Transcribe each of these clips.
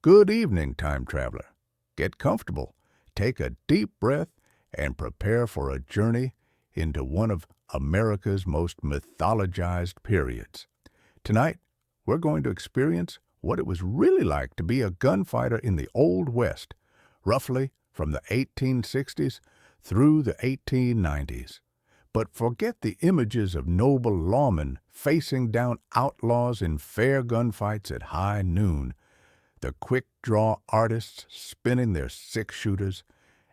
Good evening, time traveler. Get comfortable, take a deep breath, and prepare for a journey into one of America's most mythologized periods. Tonight, we're going to experience what it was really like to be a gunfighter in the Old West, roughly from the 1860s through the 1890s. But forget the images of noble lawmen facing down outlaws in fair gunfights at high noon, the quick-draw artists spinning their six-shooters,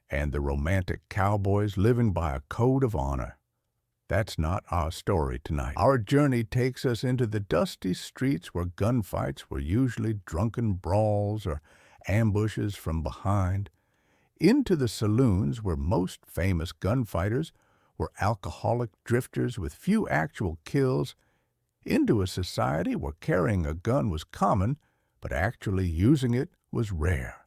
and the romantic cowboys living by a code of honor. That's not our story tonight. Our journey takes us into the dusty streets where gunfights were usually drunken brawls or ambushes from behind, into the saloons where most famous gunfighters were alcoholic drifters with few actual kills, into a society where carrying a gun was common, but actually using it was rare,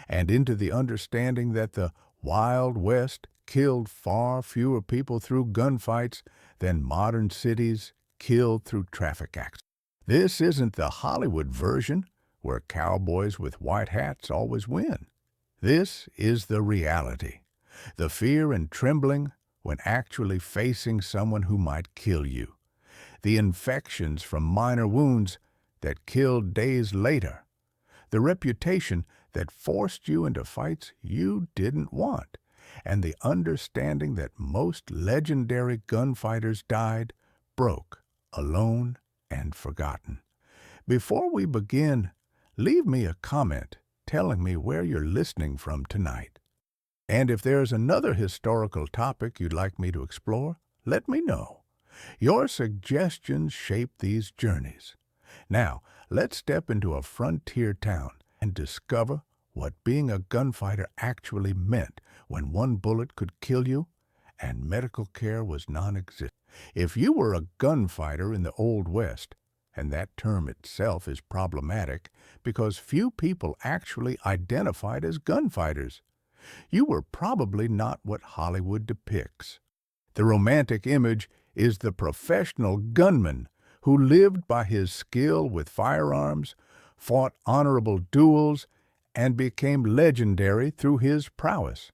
and into the understanding that the Wild West killed far fewer people through gunfights than modern cities killed through traffic accidents. This isn't the Hollywood version, where cowboys with white hats always win. This is the reality, the fear and trembling when actually facing someone who might kill you, the infections from minor wounds that killed days later, the reputation that forced you into fights you didn't want, and the understanding that most legendary gunfighters died broke, alone, and forgotten. Before we begin, leave me a comment telling me where you're listening from tonight. And if there's another historical topic you'd like me to explore, let me know. Your suggestions shape these journeys. Now, let's step into a frontier town and discover what being a gunfighter actually meant when one bullet could kill you and medical care was non-existent. If you were a gunfighter in the Old West, and that term itself is problematic because few people actually identified as gunfighters, you were probably not what Hollywood depicts. The romantic image is the professional gunman who lived by his skill with firearms, fought honorable duels, and became legendary through his prowess.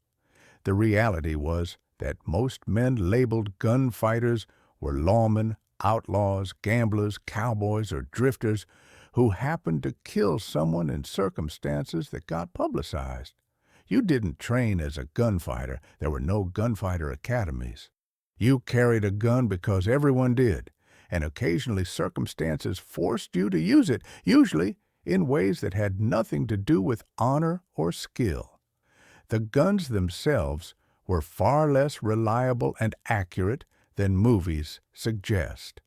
The reality was that most men labeled gunfighters were lawmen, outlaws, gamblers, cowboys, or drifters who happened to kill someone in circumstances that got publicized. You didn't train as a gunfighter. There were no gunfighter academies. You carried a gun because everyone did, and occasionally circumstances forced you to use it, usually in ways that had nothing to do with honor or skill. The guns themselves were far less reliable and accurate than movies suggest.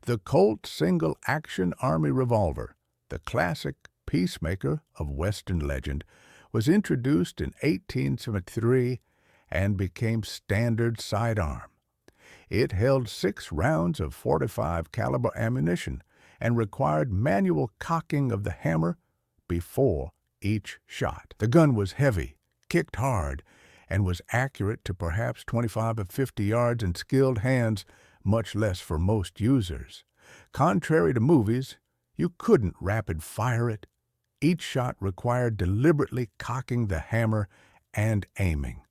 The Colt single-action Army revolver, the classic peacemaker of Western legend, was introduced in 1873 and became standard sidearm. It held 6 rounds of .45 caliber ammunition and required manual cocking of the hammer before each shot. The gun was heavy, kicked hard, and was accurate to perhaps 25 or 50 yards in skilled hands, much less for most users. Contrary to movies, you couldn't rapid-fire it. Each shot required deliberately cocking the hammer and aiming.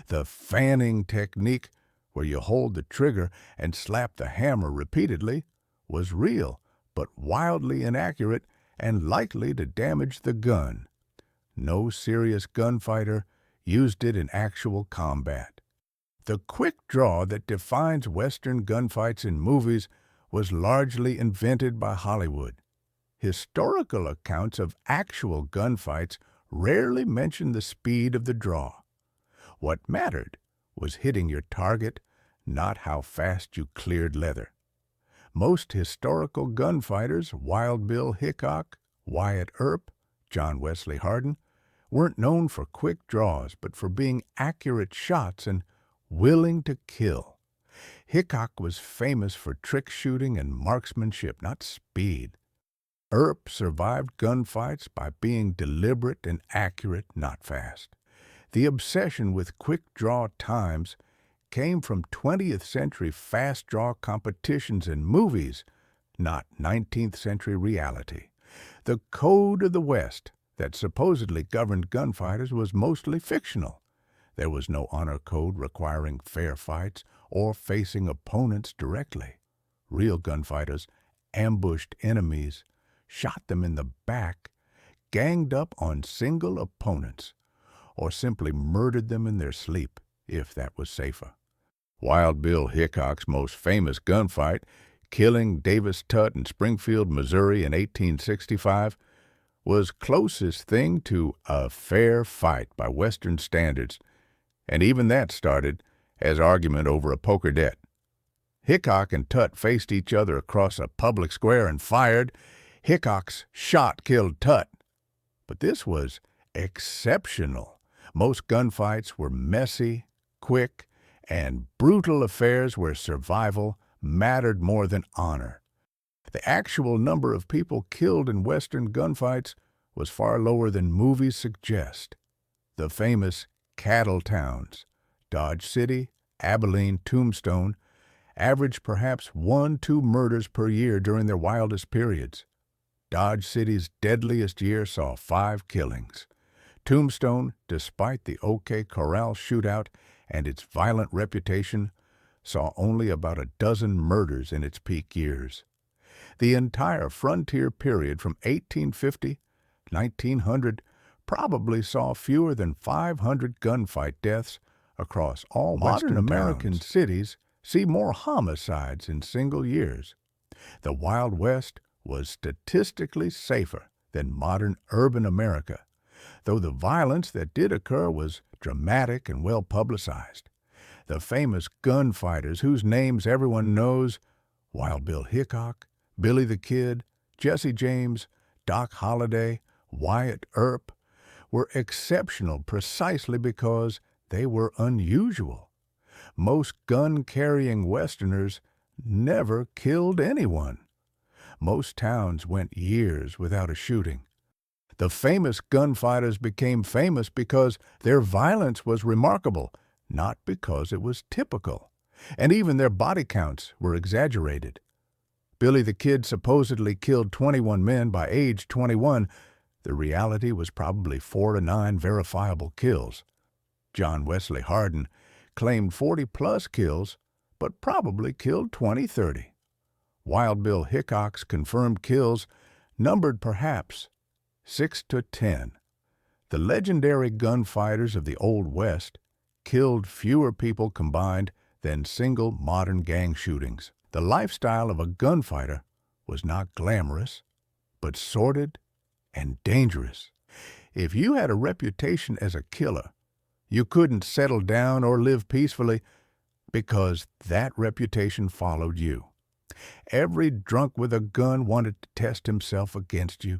The fanning technique, where you hold the trigger and slap the hammer repeatedly, was real, but wildly inaccurate and likely to damage the gun. No serious gunfighter used it in actual combat. The quick draw that defines Western gunfights in movies was largely invented by Hollywood. Historical accounts of actual gunfights rarely mention the speed of the draw. What mattered was hitting your target, not how fast you cleared leather. Most historical gunfighters, Wild Bill Hickok, Wyatt Earp, John Wesley Hardin, weren't known for quick draws, but for being accurate shots and willing to kill. Hickok was famous for trick shooting and marksmanship, not speed. Earp survived gunfights by being deliberate and accurate, not fast. The obsession with quick-draw times came from 20th century fast-draw competitions in movies, not 19th century reality. The code of the West, that supposedly governed gunfighters was mostly fictional. There was no honor code requiring fair fights or facing opponents directly. Real gunfighters ambushed enemies, shot them in the back, ganged up on single opponents, or simply murdered them in their sleep, if that was safer. Wild Bill Hickok's most famous gunfight, killing Davis Tutt in Springfield, Missouri in 1865, was closest thing to a fair fight by Western standards, and even that started as argument over a poker debt. Hickok and Tutt faced each other across a public square and fired. Hickok's shot killed Tutt. But this was exceptional. Most gunfights were messy, quick, and brutal affairs where survival mattered more than honor. The actual number of people killed in Western gunfights was far lower than movies suggest. The famous cattle towns, Dodge City, Abilene, Tombstone, averaged perhaps 1-2 murders per year during their wildest periods. Dodge City's deadliest year saw 5 killings. Tombstone, despite the OK Corral shootout and its violent reputation, saw only about a dozen murders in its peak years. The entire frontier period from 1850 to 1900 probably saw fewer than 500 gunfight deaths across all modern American cities. See more homicides in single years. The Wild West was statistically safer than modern urban America, though the violence that did occur was dramatic and well publicized. The famous gunfighters whose names everyone knows, Wild Bill Hickok, Billy the Kid, Jesse James, Doc Holliday, Wyatt Earp, were exceptional precisely because they were unusual. Most gun-carrying Westerners never killed anyone. Most towns went years without a shooting. The famous gunfighters became famous because their violence was remarkable, not because it was typical. And even their body counts were exaggerated. Billy the Kid supposedly killed 21 men by age 21. The reality was probably 4 to 9 verifiable kills. John Wesley Hardin claimed 40-plus kills, but probably killed 20-30. Wild Bill Hickok's confirmed kills numbered perhaps 6 to 10. The legendary gunfighters of the Old West killed fewer people combined than single modern gang shootings. The lifestyle of a gunfighter was not glamorous, but sordid and dangerous. If you had a reputation as a killer, you couldn't settle down or live peacefully because that reputation followed you. Every drunk with a gun wanted to test himself against you.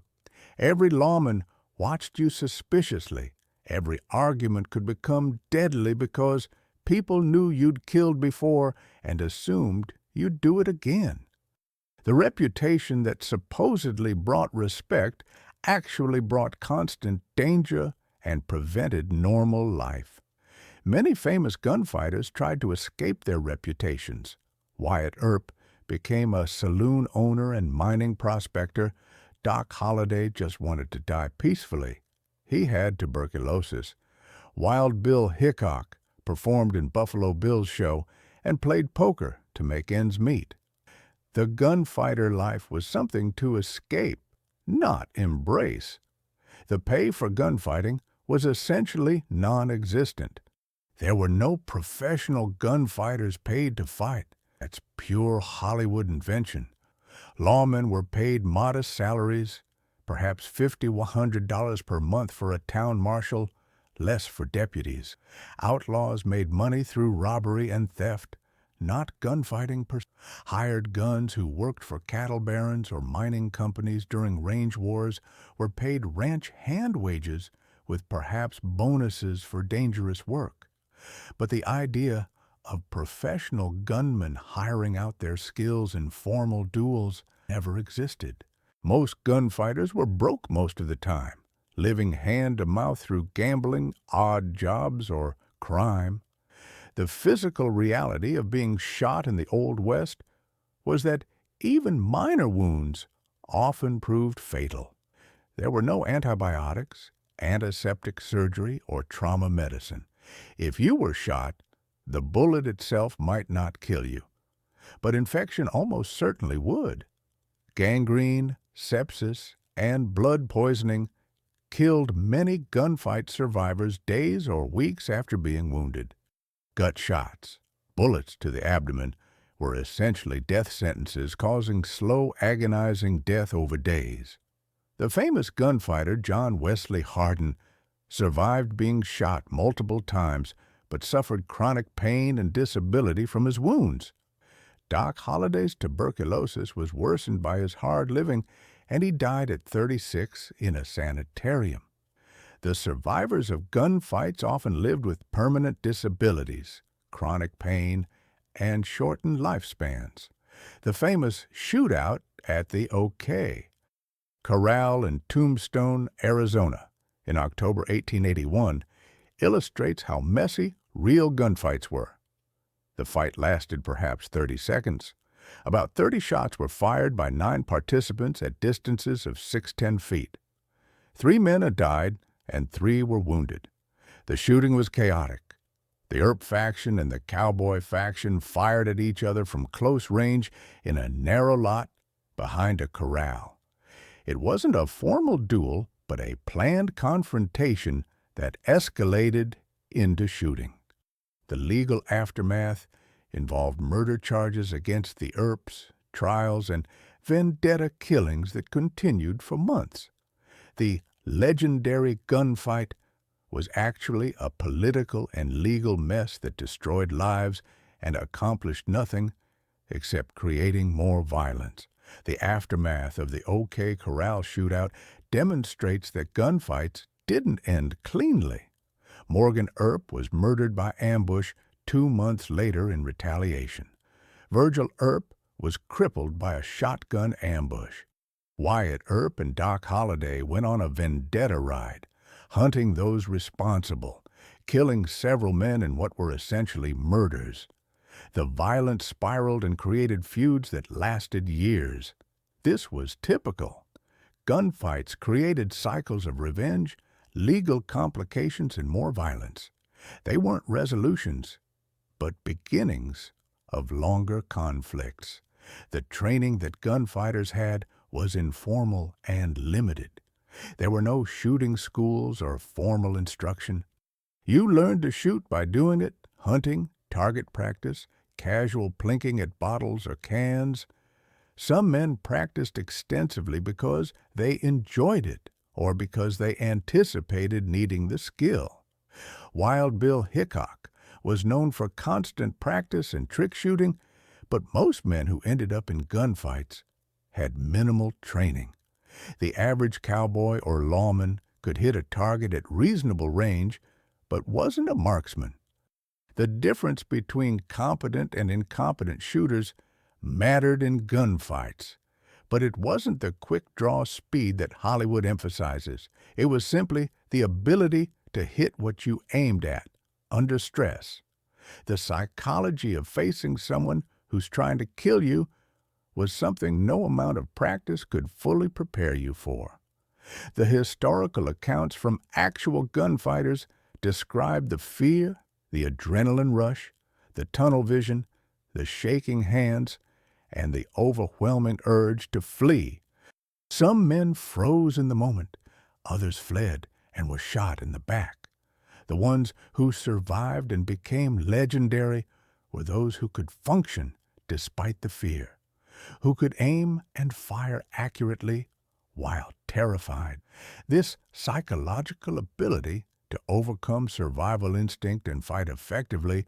Every lawman watched you suspiciously. Every argument could become deadly because people knew you'd killed before and assumed you'd do it again. The reputation that supposedly brought respect actually brought constant danger and prevented normal life. Many famous gunfighters tried to escape their reputations. Wyatt Earp became a saloon owner and mining prospector. Doc Holliday just wanted to die peacefully. He had tuberculosis. Wild Bill Hickok performed in Buffalo Bill's show and played poker to make ends meet. The gunfighter life was something to escape, not embrace. The pay for gunfighting was essentially non-existent. There were no professional gunfighters paid to fight. That's pure Hollywood invention. Lawmen were paid modest salaries, perhaps $50 or $100 per month for a town marshal, less for deputies. Outlaws made money through robbery and theft, not gunfighting. Hired guns who worked for cattle barons or mining companies during range wars were paid ranch hand wages with perhaps bonuses for dangerous work. But the idea of professional gunmen hiring out their skills in formal duels never existed. Most gunfighters were broke most of the time, living hand-to-mouth through gambling, odd jobs, or crime. The physical reality of being shot in the Old West was that even minor wounds often proved fatal. There were no antibiotics, antiseptic surgery, or trauma medicine. If you were shot, the bullet itself might not kill you, but infection almost certainly would. Gangrene, sepsis, and blood poisoning killed many gunfight survivors days or weeks after being wounded. Gut shots, bullets to the abdomen, were essentially death sentences causing slow, agonizing death over days. The famous gunfighter John Wesley Hardin survived being shot multiple times but suffered chronic pain and disability from his wounds. Doc Holliday's tuberculosis was worsened by his hard living, and he died at 36 in a sanitarium. The survivors of gunfights often lived with permanent disabilities, chronic pain, and shortened lifespans. The famous shootout at the OK Corral in Tombstone, Arizona, in October 1881, illustrates how messy real gunfights were. The fight lasted perhaps 30 seconds. About 30 shots were fired by 9 participants at distances of 6-10 feet. 3 men had died and 3 were wounded. The shooting was chaotic. The Earp faction and the Cowboy faction fired at each other from close range in a narrow lot behind a corral. It wasn't a formal duel, but a planned confrontation that escalated into shooting. The legal aftermath involved murder charges against the Earps, trials, and vendetta killings that continued for months. The legendary gunfight was actually a political and legal mess that destroyed lives and accomplished nothing except creating more violence. The aftermath of the OK Corral shootout demonstrates that gunfights didn't end cleanly. Morgan Earp was murdered by ambush 2 months later in retaliation. Virgil Earp was crippled by a shotgun ambush. Wyatt Earp and Doc Holliday went on a vendetta ride, hunting those responsible, killing several men in what were essentially murders. The violence spiraled and created feuds that lasted years. This was typical. Gunfights created cycles of revenge, legal complications, and more violence. They weren't resolutions, but beginnings of longer conflicts. The training that gunfighters had was informal and limited. There were no shooting schools or formal instruction. You learned to shoot by doing it, hunting, target practice, casual plinking at bottles or cans. Some men practiced extensively because they enjoyed it or because they anticipated needing the skill. Wild Bill Hickok was known for constant practice and trick shooting, but most men who ended up in gunfights had minimal training. The average cowboy or lawman could hit a target at reasonable range, but wasn't a marksman. The difference between competent and incompetent shooters mattered in gunfights, but it wasn't the quick-draw speed that Hollywood emphasizes. It was simply the ability to hit what you aimed at, under stress. The psychology of facing someone who's trying to kill you was something no amount of practice could fully prepare you for. The historical accounts from actual gunfighters describe the fear, the adrenaline rush, the tunnel vision, the shaking hands, and the overwhelming urge to flee. Some men froze in the moment, others fled and were shot in the back. The ones who survived and became legendary were those who could function despite the fear, who could aim and fire accurately while terrified. This psychological ability to overcome survival instinct and fight effectively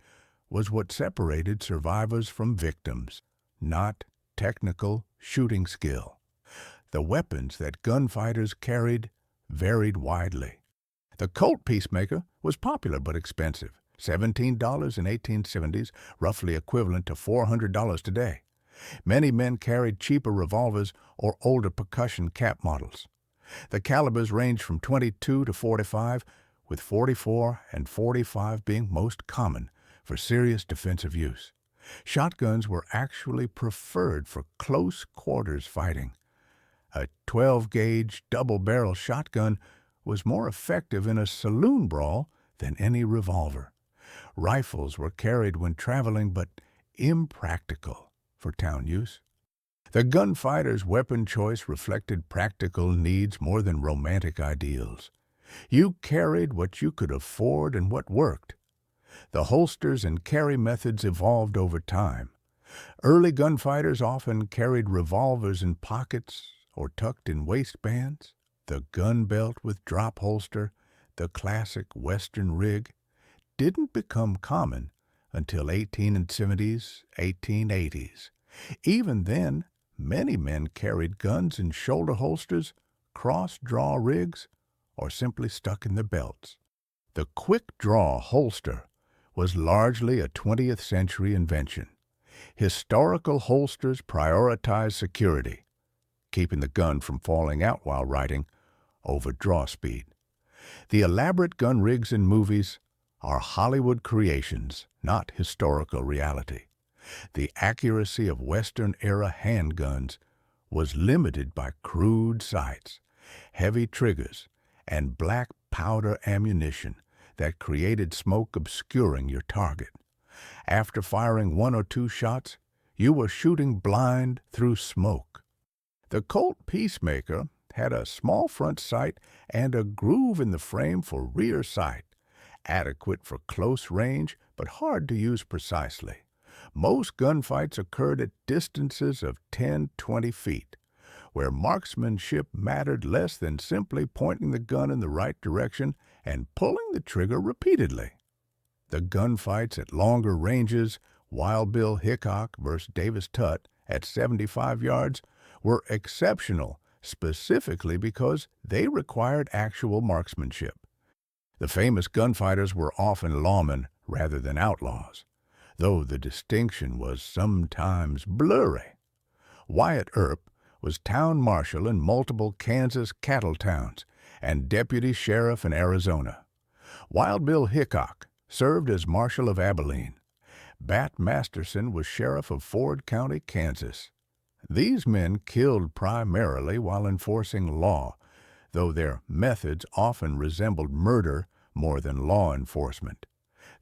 was what separated survivors from victims, not technical shooting skill. The weapons that gunfighters carried varied widely. The Colt Peacemaker was popular but expensive, $17 in 1870s, roughly equivalent to $400 today. Many men carried cheaper revolvers or older percussion cap models. The calibers ranged from 22 to 45, with 44 and 45 being most common for serious defensive use. Shotguns were actually preferred for close quarters fighting. A 12-gauge double-barrel shotgun was more effective in a saloon brawl than any revolver. Rifles were carried when traveling, but impractical for town use. The gunfighter's weapon choice reflected practical needs more than romantic ideals. You carried what you could afford and what worked. The holsters and carry methods evolved over time. Early gunfighters often carried revolvers in pockets or tucked in waistbands. The gun belt with drop holster, the classic Western rig, didn't become common until 1870s, 1880s. Even then, many men carried guns in shoulder holsters, cross-draw rigs, or simply stuck in their belts. The quick-draw holster was largely a 20th century invention. Historical holsters prioritized security, keeping the gun from falling out while riding, over draw speed. The elaborate gun rigs in movies are Hollywood creations, not historical reality. The accuracy of Western-era handguns was limited by crude sights, heavy triggers, and black powder ammunition that created smoke obscuring your target. After firing 1 or 2 shots, you were shooting blind through smoke. The Colt Peacemaker had a small front sight and a groove in the frame for rear sight, adequate for close range but hard to use precisely. Most gunfights occurred at distances of 10-20 feet, where marksmanship mattered less than simply pointing the gun in the right direction and pulling the trigger repeatedly. The gunfights at longer ranges, Wild Bill Hickok vs. Davis Tutt at 75 yards, were exceptional specifically because they required actual marksmanship. The famous gunfighters were often lawmen rather than outlaws, though the distinction was sometimes blurry. Wyatt Earp was town marshal in multiple Kansas cattle towns and deputy sheriff in Arizona. Wild Bill Hickok served as marshal of Abilene. Bat Masterson was sheriff of Ford County, Kansas. These men killed primarily while enforcing law, though their methods often resembled murder more than law enforcement.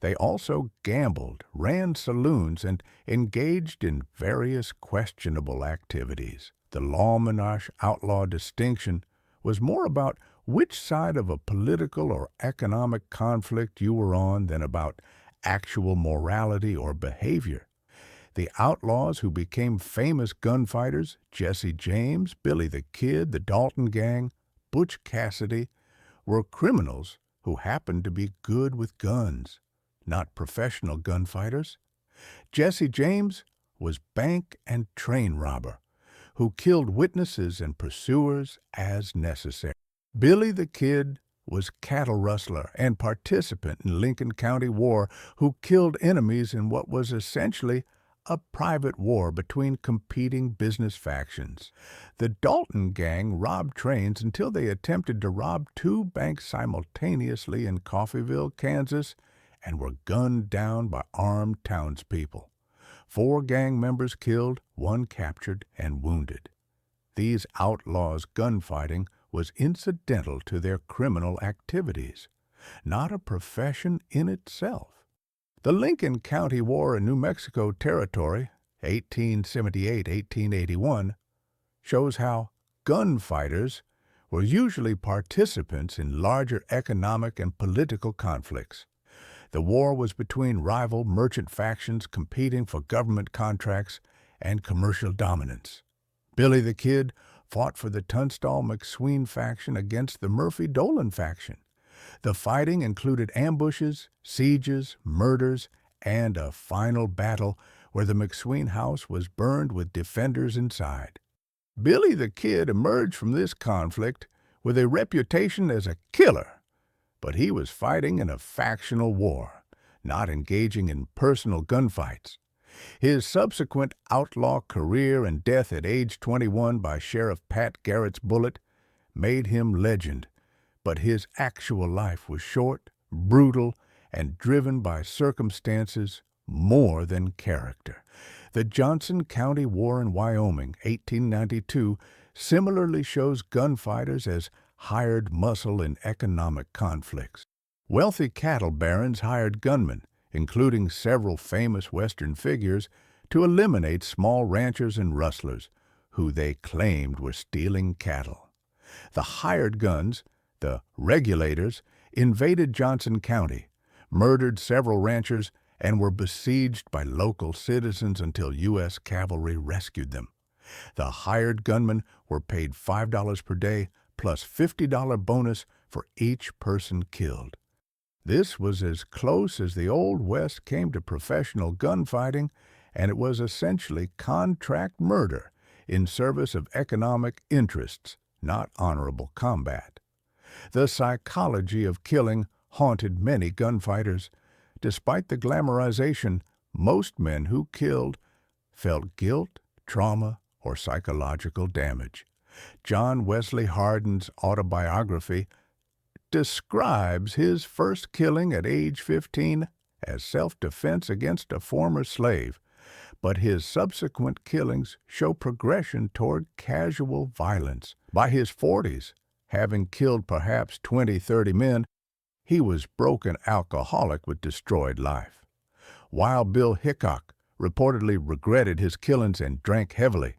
They also gambled, ran saloons, and engaged in various questionable activities. The lawman-outlaw distinction was more about which side of a political or economic conflict you were on than about actual morality or behavior. The outlaws who became famous gunfighters, Jesse James, Billy the Kid, the Dalton Gang, Butch Cassidy, were criminals who happened to be good with guns, not professional gunfighters. Jesse James was bank and train robber who killed witnesses and pursuers as necessary. Billy the Kid was cattle rustler and participant in Lincoln County War who killed enemies in what was essentially a private war between competing business factions. The Dalton Gang robbed trains until they attempted to rob 2 banks simultaneously in Coffeyville, Kansas, and were gunned down by armed townspeople. 4 gang members killed, 1 captured and wounded. These outlaws' gunfighting was incidental to their criminal activities, not a profession in itself. The Lincoln County War in New Mexico Territory, 1878-1881, shows how gunfighters were usually participants in larger economic and political conflicts. The war was between rival merchant factions competing for government contracts and commercial dominance. Billy the Kid fought for the Tunstall-McSween faction against the Murphy-Dolan faction. The fighting included ambushes, sieges, murders, and a final battle where the McSween house was burned with defenders inside. Billy the Kid emerged from this conflict with a reputation as a killer, but he was fighting in a factional war, not engaging in personal gunfights. His subsequent outlaw career and death at age 21 by Sheriff Pat Garrett's bullet made him legend, but his actual life was short, brutal, and driven by circumstances more than character. The Johnson County War in Wyoming, 1892, similarly shows gunfighters as hired muscle in economic conflicts. Wealthy cattle barons hired gunmen, including several famous Western figures, to eliminate small ranchers and rustlers, who they claimed were stealing cattle. The hired guns, the regulators, invaded Johnson County, murdered several ranchers, and were besieged by local citizens until U.S. cavalry rescued them. The hired gunmen were paid $5 per day plus $50 bonus for each person killed. This was as close as the Old West came to professional gunfighting, and it was essentially contract murder in service of economic interests, not honorable combat. The psychology of killing haunted many gunfighters. Despite the glamorization, most men who killed felt guilt, trauma, or psychological damage. John Wesley Hardin's autobiography describes his first killing at age 15 as self-defense against a former slave, but his subsequent killings show progression toward casual violence. By his 40s, having killed perhaps 20-30 men, he was broken alcoholic with destroyed life. Wild Bill Hickok reportedly regretted his killings and drank heavily.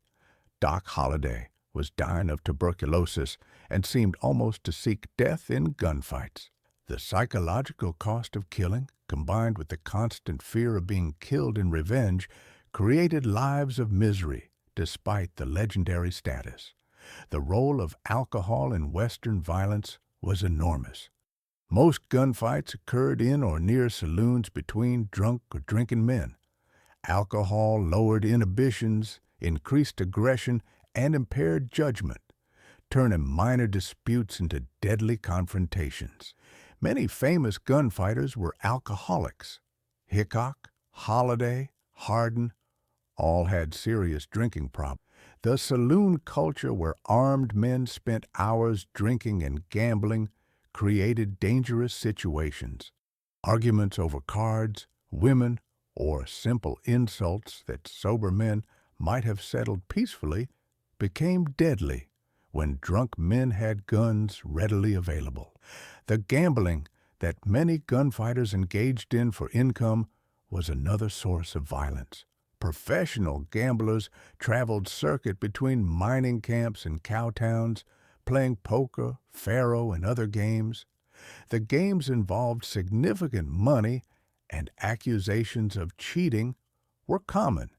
Doc Holliday was dying of tuberculosis and seemed almost to seek death in gunfights. The psychological cost of killing, combined with the constant fear of being killed in revenge, created lives of misery despite the legendary status. The role of alcohol in Western violence was enormous. Most gunfights occurred in or near saloons between drunk or drinking men. Alcohol lowered inhibitions, increased aggression, and impaired judgment, turning minor disputes into deadly confrontations. Many famous gunfighters were alcoholics. Hickok, Holliday, Hardin all had serious drinking problems. The saloon culture where armed men spent hours drinking and gambling created dangerous situations. Arguments over cards, women, or simple insults that sober men might have settled peacefully became deadly when drunk men had guns readily available. The gambling that many gunfighters engaged in for income was another source of violence. Professional gamblers traveled circuit between mining camps and cowtowns, playing poker, faro, and other games. The games involved significant money, and accusations of cheating were common.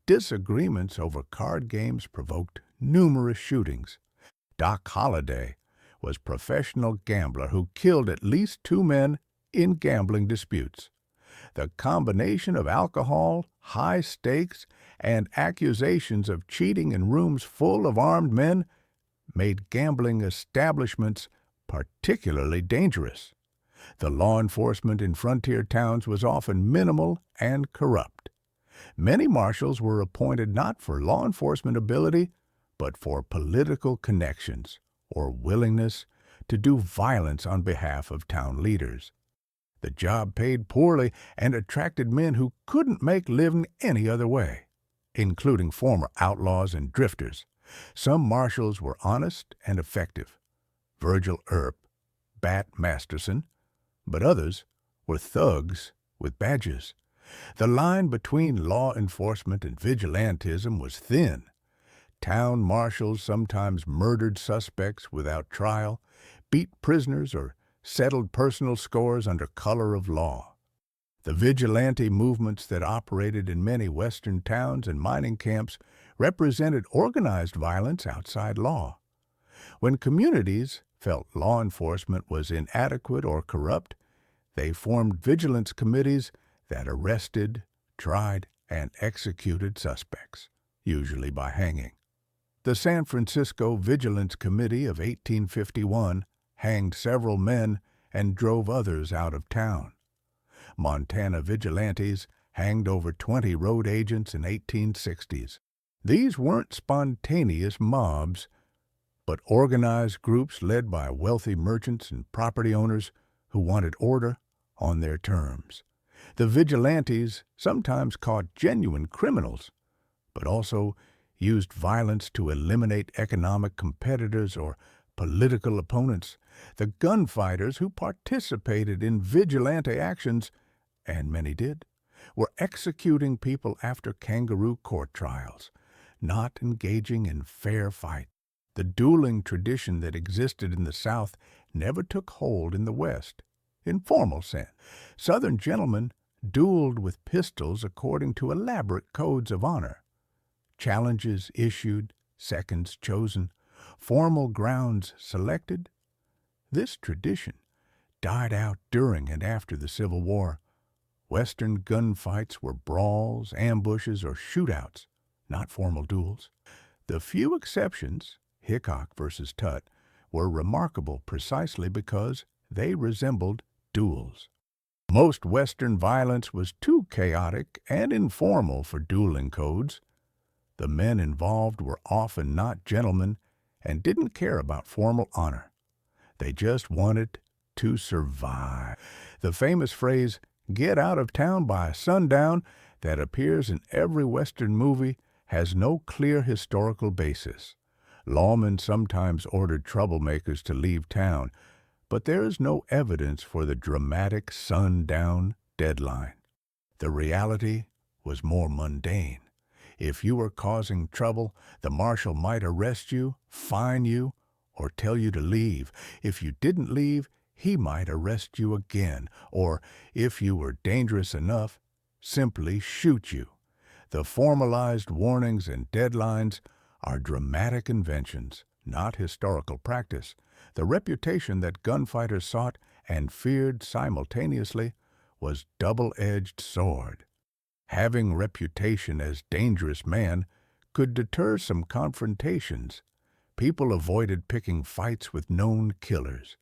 Disagreements over card games provoked numerous shootings. Doc Holliday was a professional gambler who killed at least 2 men in gambling disputes. The combination of alcohol, high stakes, and accusations of cheating in rooms full of armed men made gambling establishments particularly dangerous. The law enforcement in frontier towns was often minimal and corrupt. Many marshals were appointed not for law enforcement ability, but for political connections or willingness to do violence on behalf of town leaders. The job paid poorly and attracted men who couldn't make living any other way, including former outlaws and drifters. Some marshals were honest and effective, Virgil Earp, Bat Masterson, but others were thugs with badges. The line between law enforcement and vigilantism was thin. Town marshals sometimes murdered suspects without trial, beat prisoners, or settled personal scores under color of law. The vigilante movements that operated in many Western towns and mining camps represented organized violence outside law. When communities felt law enforcement was inadequate or corrupt, they formed vigilance committees that arrested, tried, and executed suspects, usually by hanging. The San Francisco Vigilance Committee of 1851 hanged several men and drove others out of town. Montana vigilantes hanged over 20 road agents in 1860s. These weren't spontaneous mobs, but organized groups led by wealthy merchants and property owners who wanted order on their terms. The vigilantes sometimes caught genuine criminals, but also used violence to eliminate economic competitors or political opponents. The gunfighters who participated in vigilante actions, and many did, were executing people after kangaroo court trials, not engaging in fair fight. The dueling tradition that existed in the South never took hold in the West, in formal sense. Southern gentlemen dueled with pistols according to elaborate codes of honor. Challenges issued, seconds chosen, formal grounds selected. This tradition died out during and after the Civil War. Western gunfights were brawls, ambushes, or shootouts, not formal duels. The few exceptions, Hickok versus Tutt, were remarkable precisely because they resembled duels. Most Western violence was too chaotic and informal for dueling codes. The men involved were often not gentlemen and didn't care about formal honor. They just wanted to survive. The famous phrase, "get out of town by sundown," that appears in every Western movie has no clear historical basis. Lawmen sometimes ordered troublemakers to leave town, but there is no evidence for the dramatic sundown deadline. The reality was more mundane. If you were causing trouble, the marshal might arrest you, fine you, or tell you to leave. If you didn't leave, he might arrest you again, or, if you were dangerous enough, simply shoot you. The formalized warnings and deadlines are dramatic inventions, not historical practice. The reputation that gunfighters sought and feared simultaneously was double-edged sword. Having reputation as dangerous man could deter some confrontations. People avoided picking fights with known killers.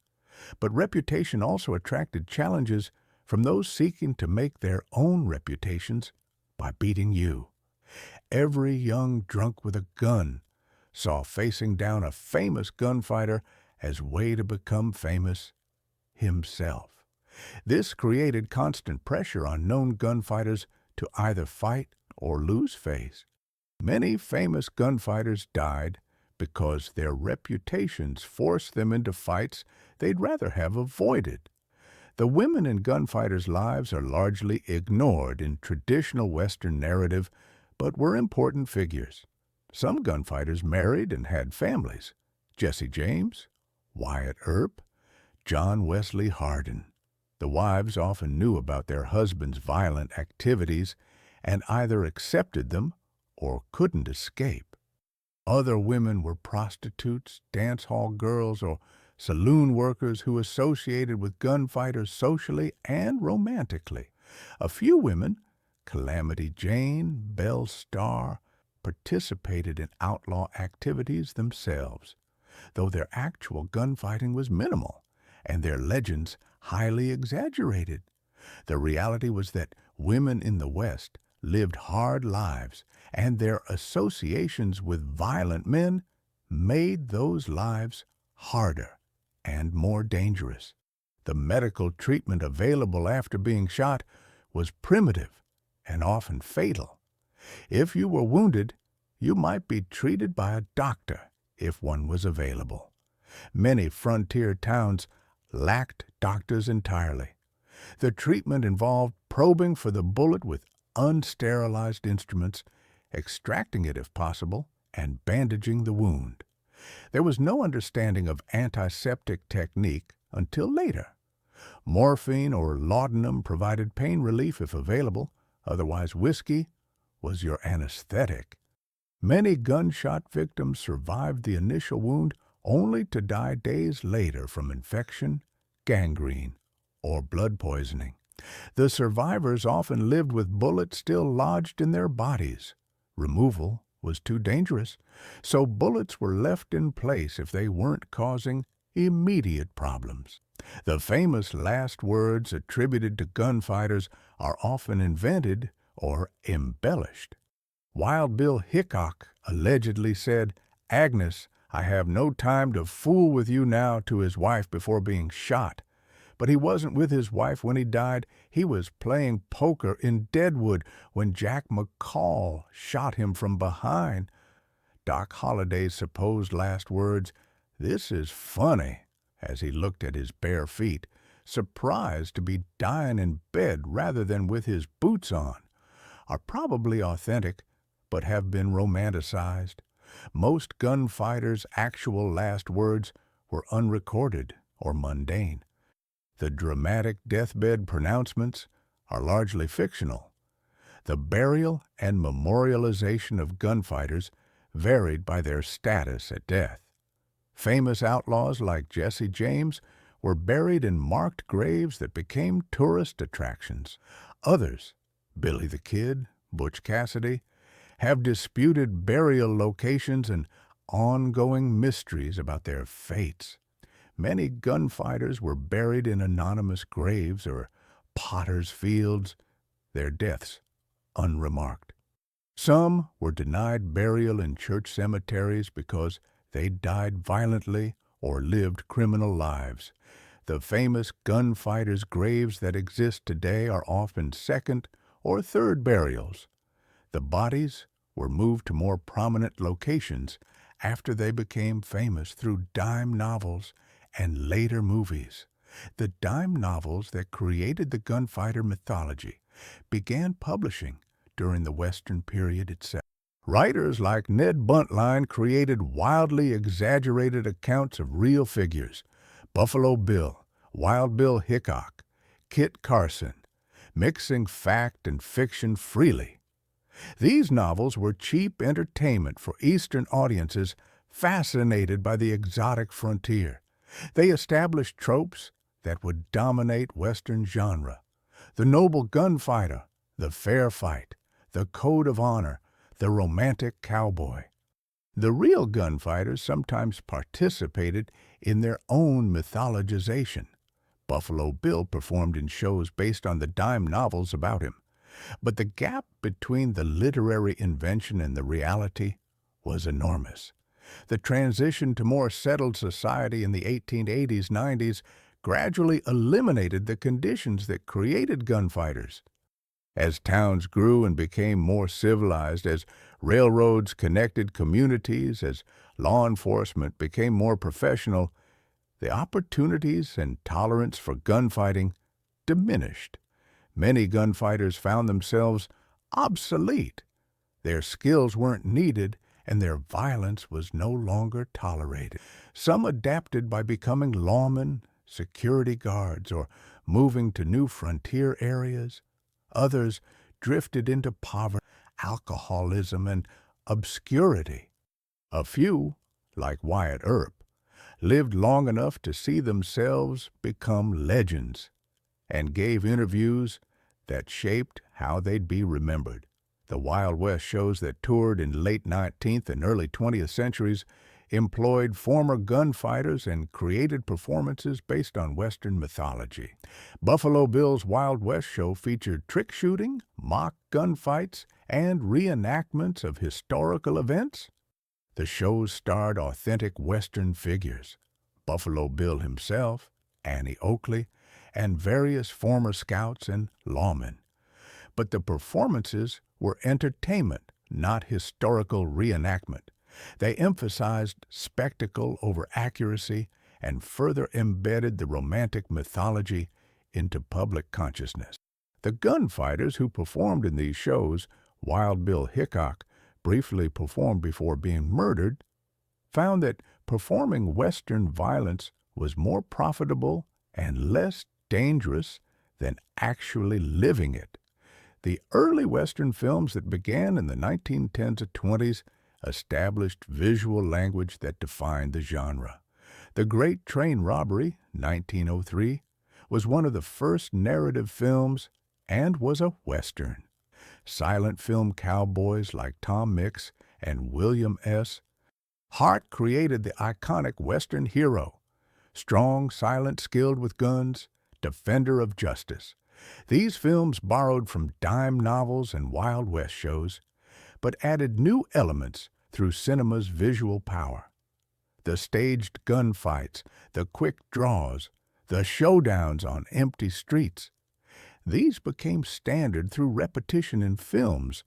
But reputation also attracted challenges from those seeking to make their own reputations by beating you. Every young drunk with a gun saw facing down a famous gunfighter as way to become famous himself. This created constant pressure on known gunfighters to either fight or lose face. Many famous gunfighters died because their reputations forced them into fights they'd rather have avoided. The women in gunfighters' lives are largely ignored in traditional Western narrative, but were important figures. Some gunfighters married and had families. Jesse James, Wyatt Earp, John Wesley Hardin. The wives often knew about their husbands' violent activities and either accepted them or couldn't escape. Other women were prostitutes, dance hall girls, or saloon workers who associated with gunfighters socially and romantically. A few women, Calamity Jane, Belle Starr, participated in outlaw activities themselves, though their actual gunfighting was minimal and their legends highly exaggerated. The reality was that women in the West lived hard lives, and their associations with violent men made those lives harder and more dangerous. The medical treatment available after being shot was primitive and often fatal. If you were wounded, you might be treated by a doctor if one was available. Many frontier towns lacked doctors entirely. The treatment involved probing for the bullet with unsterilized instruments, extracting it if possible, and bandaging the wound. There was no understanding of antiseptic technique until later. Morphine or laudanum provided pain relief if available, otherwise whiskey was your anesthetic. Many gunshot victims survived the initial wound only to die days later from infection, gangrene, or blood poisoning. The survivors often lived with bullets still lodged in their bodies. Removal was too dangerous, so bullets were left in place if they weren't causing immediate problems. The famous last words attributed to gunfighters are often invented or embellished. Wild Bill Hickok allegedly said, "Agnes, I have no time to fool with you now," to his wife before being shot. But he wasn't with his wife when he died. He was playing poker in Deadwood when Jack McCall shot him from behind. Doc Holliday's supposed last words, "This is funny," as he looked at his bare feet, surprised to be dying in bed rather than with his boots on, are probably authentic, but have been romanticized. Most gunfighters' actual last words were unrecorded or mundane. The dramatic deathbed pronouncements are largely fictional. The burial and memorialization of gunfighters varied by their status at death. Famous outlaws like Jesse James were buried in marked graves that became tourist attractions. Others, Billy the Kid, Butch Cassidy, have disputed burial locations and ongoing mysteries about their fates. Many gunfighters were buried in anonymous graves or potter's fields, their deaths unremarked. Some were denied burial in church cemeteries because they died violently or lived criminal lives. The famous gunfighters' graves that exist today are often second or third burials. The bodies were moved to more prominent locations after they became famous through dime novels and later movies. The dime novels that created the gunfighter mythology began publishing during the Western period itself. Writers like Ned Buntline created wildly exaggerated accounts of real figures: Buffalo Bill, Wild Bill Hickok, Kit Carson, mixing fact and fiction freely. These novels were cheap entertainment for Eastern audiences fascinated by the exotic frontier. They established tropes that would dominate Western genre: the noble gunfighter, the fair fight, the code of honor, the romantic cowboy. The real gunfighters sometimes participated in their own mythologization. Buffalo Bill performed in shows based on the dime novels about him. But the gap between the literary invention and the reality was enormous. The transition to more settled society in the 1880s-90s gradually eliminated the conditions that created gunfighters. As towns grew and became more civilized, as railroads connected communities, as law enforcement became more professional, the opportunities and tolerance for gunfighting diminished. Many gunfighters found themselves obsolete. Their skills weren't needed, and their violence was no longer tolerated. Some adapted by becoming lawmen, security guards, or moving to new frontier areas. Others drifted into poverty, alcoholism, and obscurity. A few, like Wyatt Earp, lived long enough to see themselves become legends and gave interviews that shaped how they'd be remembered. The Wild West shows that toured in late 19th and early 20th centuries employed former gunfighters and created performances based on Western mythology. Buffalo Bill's Wild West show featured trick shooting, mock gunfights, and reenactments of historical events. The shows starred authentic Western figures: Buffalo Bill himself, Annie Oakley, and various former scouts and lawmen. But the performances were entertainment, not historical reenactment. They emphasized spectacle over accuracy and further embedded the romantic mythology into public consciousness. The gunfighters who performed in these shows, Wild Bill Hickok briefly performed before being murdered, found that performing Western violence was more profitable and less dangerous than actually living it. The early Western films that began in the 1910s and 20s established visual language that defined the genre. The Great Train Robbery, 1903, was one of the first narrative films and was a Western. Silent film cowboys like Tom Mix and William S. Hart created the iconic Western hero: strong, silent, skilled with guns, defender of justice. These films borrowed from dime novels and Wild West shows, but added new elements through cinema's visual power. The staged gunfights, the quick draws, the showdowns on empty streets. These became standard through repetition in films,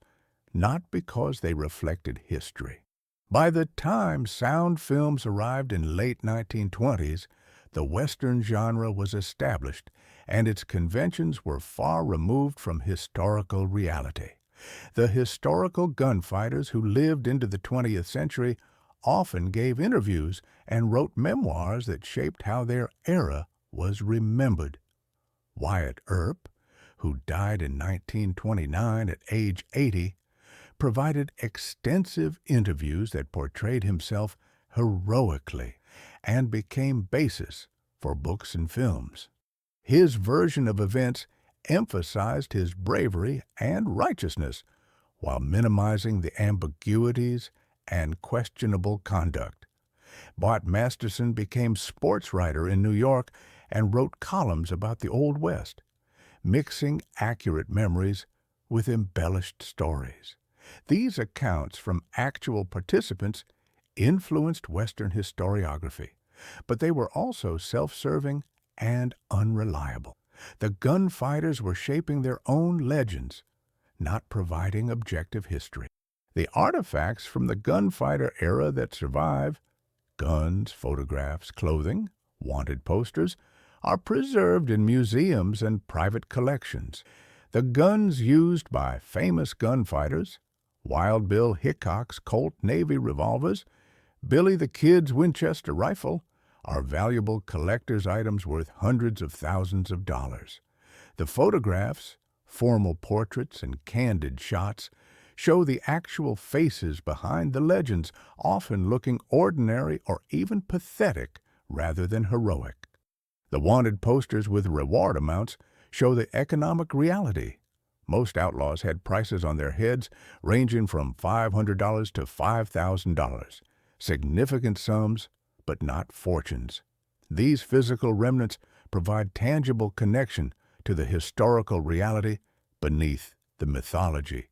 not because they reflected history, By the time sound films arrived in late 1920s, the Western genre was established, and its conventions were far removed from historical reality. The historical gunfighters who lived into the 20th century often gave interviews and wrote memoirs that shaped how their era was remembered. Wyatt Earp, who died in 1929 at age 80, provided extensive interviews that portrayed himself heroically and became basis for books and films. His version of events emphasized his bravery and righteousness while minimizing the ambiguities and questionable conduct. Bart Masterson became sports writer in New York and wrote columns about the Old West, mixing accurate memories with embellished stories. These accounts from actual participants influenced Western historiography, but they were also self-serving and unreliable. The gunfighters were shaping their own legends, not providing objective history. The artifacts from the gunfighter era that survive, guns, photographs, clothing, wanted posters, are preserved in museums and private collections. The guns used by famous gunfighters, Wild Bill Hickok's Colt Navy revolvers, Billy the Kid's Winchester rifle, are valuable collector's items worth hundreds of thousands of dollars. The photographs, formal portraits, and candid shots show the actual faces behind the legends, often looking ordinary or even pathetic rather than heroic. The wanted posters with reward amounts show the economic reality. Most outlaws had prices on their heads ranging from $500 to $5,000, significant sums, but not fortunes. These physical remnants provide tangible connection to the historical reality beneath the mythology.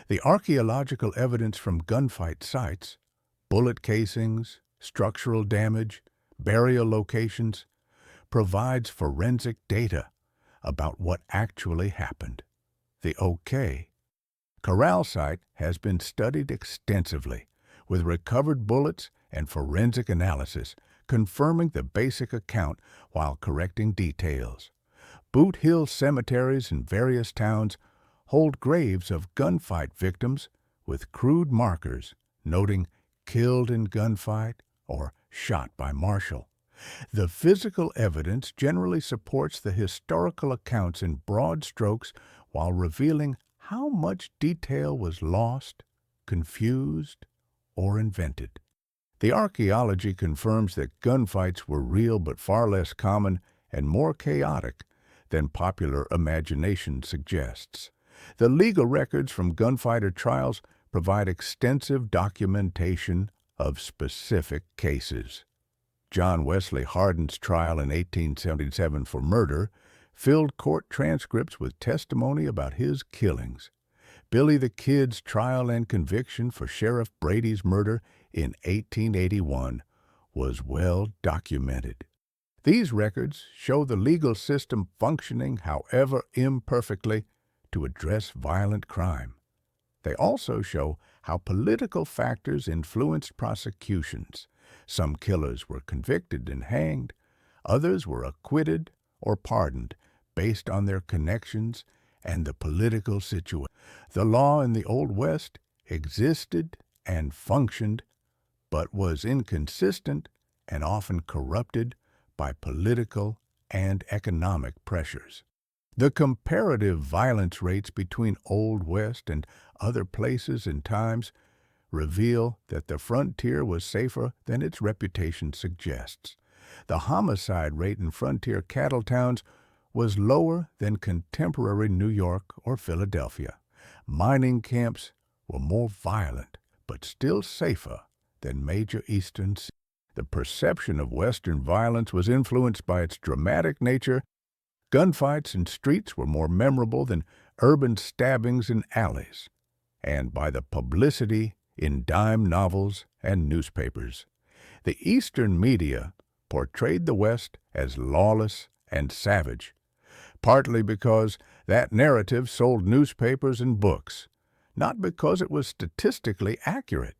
The archaeological evidence from gunfight sites, bullet casings, structural damage, burial locations, provides forensic data about what actually happened. The OK Corral site has been studied extensively, with recovered bullets and forensic analysis confirming the basic account while correcting details. Boot Hill cemeteries in various towns hold graves of gunfight victims with crude markers noting killed in gunfight or shot by Marshall. The physical evidence generally supports the historical accounts in broad strokes while revealing how much detail was lost, confused, or invented. The archaeology confirms that gunfights were real but far less common and more chaotic than popular imagination suggests. The legal records from gunfighter trials provide extensive documentation of specific cases. John Wesley Hardin's trial in 1877 for murder filled court transcripts with testimony about his killings. Billy the Kid's trial and conviction for Sheriff Brady's murder in 1881 was well documented. These records show the legal system functioning, however imperfectly, to address violent crime. They also show how political factors influenced prosecutions. Some killers were convicted and hanged, others were acquitted or pardoned based on their connections and the political situation. The law in the Old West existed and functioned, but was inconsistent and often corrupted by political and economic pressures. The comparative violence rates between Old West and other places and times reveal that the frontier was safer than its reputation suggests. The homicide rate in frontier cattle towns was lower than contemporary New York or Philadelphia. Mining camps were more violent, but still safer than major eastern cities. The perception of Western violence was influenced by its dramatic nature. Gunfights in streets were more memorable than urban stabbings in alleys, and by the publicity in dime novels and newspapers. The Eastern media portrayed the West as lawless and savage, partly because that narrative sold newspapers and books, not because it was statistically accurate.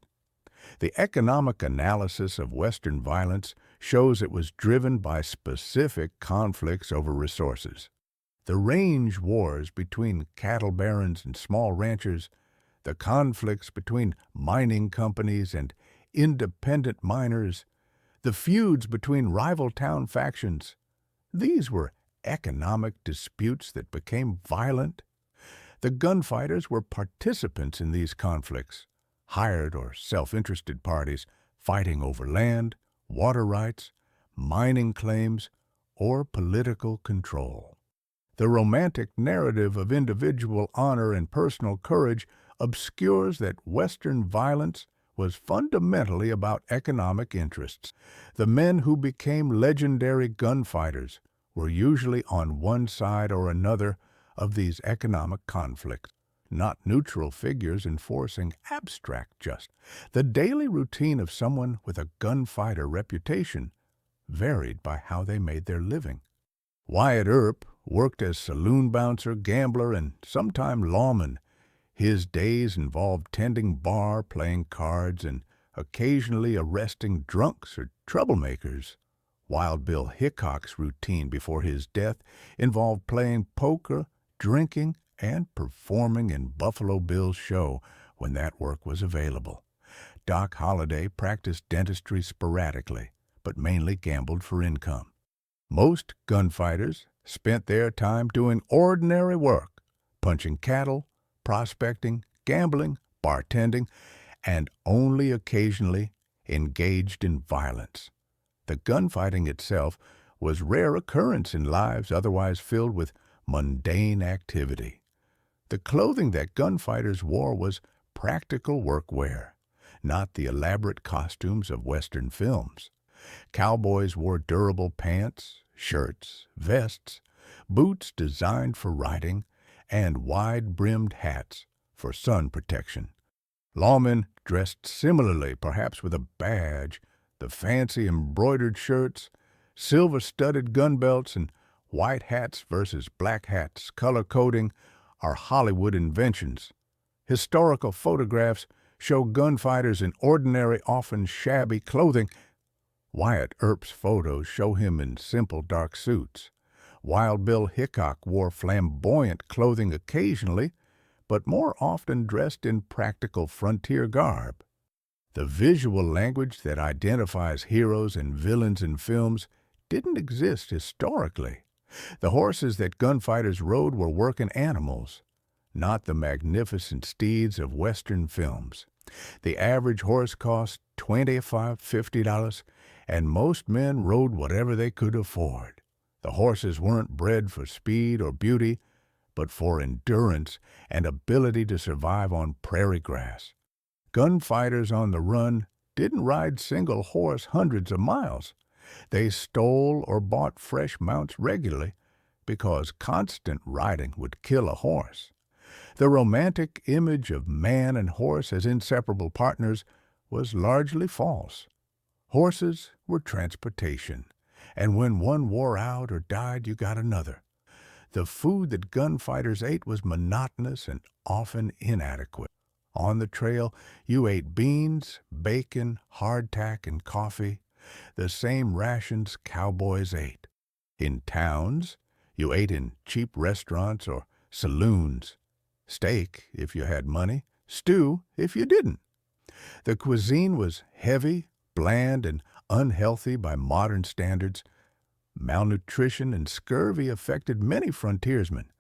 The economic analysis of Western violence shows it was driven by specific conflicts over resources. The range wars between cattle barons and small ranchers, the conflicts between mining companies and independent miners, the feuds between rival town factions. These were economic disputes that became violent. The gunfighters were participants in these conflicts, hired or self-interested parties fighting over land, water rights, mining claims, or political control. The romantic narrative of individual honor and personal courage obscures that Western violence was fundamentally about economic interests. The men who became legendary gunfighters were usually on one side or another of these economic conflicts, not neutral figures enforcing abstract justice. The daily routine of someone with a gunfighter reputation varied by how they made their living. Wyatt Earp worked as saloon bouncer, gambler, and sometime lawman. His days involved tending bar, playing cards, and occasionally arresting drunks or troublemakers. Wild Bill Hickok's routine before his death involved playing poker, drinking, and performing in Buffalo Bill's show when that work was available. Doc Holliday practiced dentistry sporadically, but mainly gambled for income. Most gunfighters spent their time doing ordinary work, punching cattle, prospecting, gambling, bartending, and only occasionally engaged in violence. The gunfighting itself was rare occurrence in lives otherwise filled with mundane activity. The clothing that gunfighters wore was practical workwear, not the elaborate costumes of Western films. Cowboys wore durable pants, shirts, vests, boots designed for riding, and wide-brimmed hats for sun protection. Lawmen dressed similarly, perhaps with a badge. The fancy embroidered shirts, silver-studded gun belts, and white hats versus black hats, color coding, are Hollywood inventions. Historical photographs show gunfighters in ordinary, often shabby clothing. Wyatt Earp's photos show him in simple dark suits. Wild Bill Hickok wore flamboyant clothing occasionally, but more often dressed in practical frontier garb. The visual language that identifies heroes and villains in films didn't exist historically. The horses that gunfighters rode were working animals, not the magnificent steeds of Western films. The average horse cost $25, $50, and most men rode whatever they could afford. The horses weren't bred for speed or beauty, but for endurance and ability to survive on prairie grass. Gunfighters on the run didn't ride single horse hundreds of miles. They stole or bought fresh mounts regularly because constant riding would kill a horse. The romantic image of man and horse as inseparable partners was largely false. Horses were transportation, and when one wore out or died, you got another. The food that gunfighters ate was monotonous and often inadequate. On the trail, you ate beans, bacon, hardtack, and coffee, the same rations cowboys ate. In towns, you ate in cheap restaurants or saloons. Steak, if you had money, stew, if you didn't. The cuisine was heavy, bland, and unhealthy by modern standards. Malnutrition and scurvy affected many frontiersmen.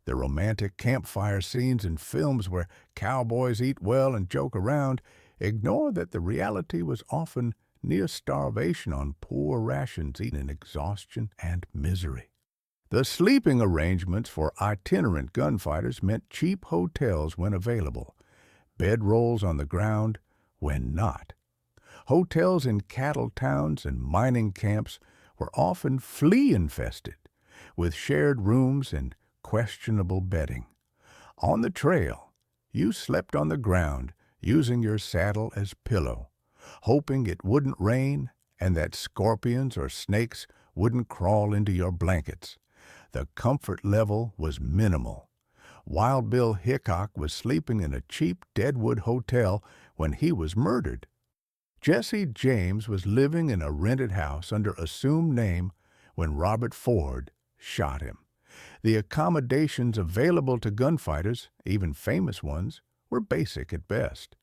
The romantic campfire scenes in films where cowboys eat well and joke around ignore that the reality was often near starvation on poor rations eaten in exhaustion and misery. The sleeping arrangements for itinerant gunfighters meant cheap hotels when available, bedrolls on the ground when not. Hotels in cattle towns and mining camps were often flea-infested, with shared rooms and questionable bedding. On the trail, you slept on the ground, using your saddle as pillow, hoping it wouldn't rain and that scorpions or snakes wouldn't crawl into your blankets. The comfort level was minimal. Wild Bill Hickok was sleeping in a cheap Deadwood hotel when he was murdered. Jesse James was living in a rented house under assumed name when Robert Ford shot him. The accommodations available to gunfighters, even famous ones, were basic at best.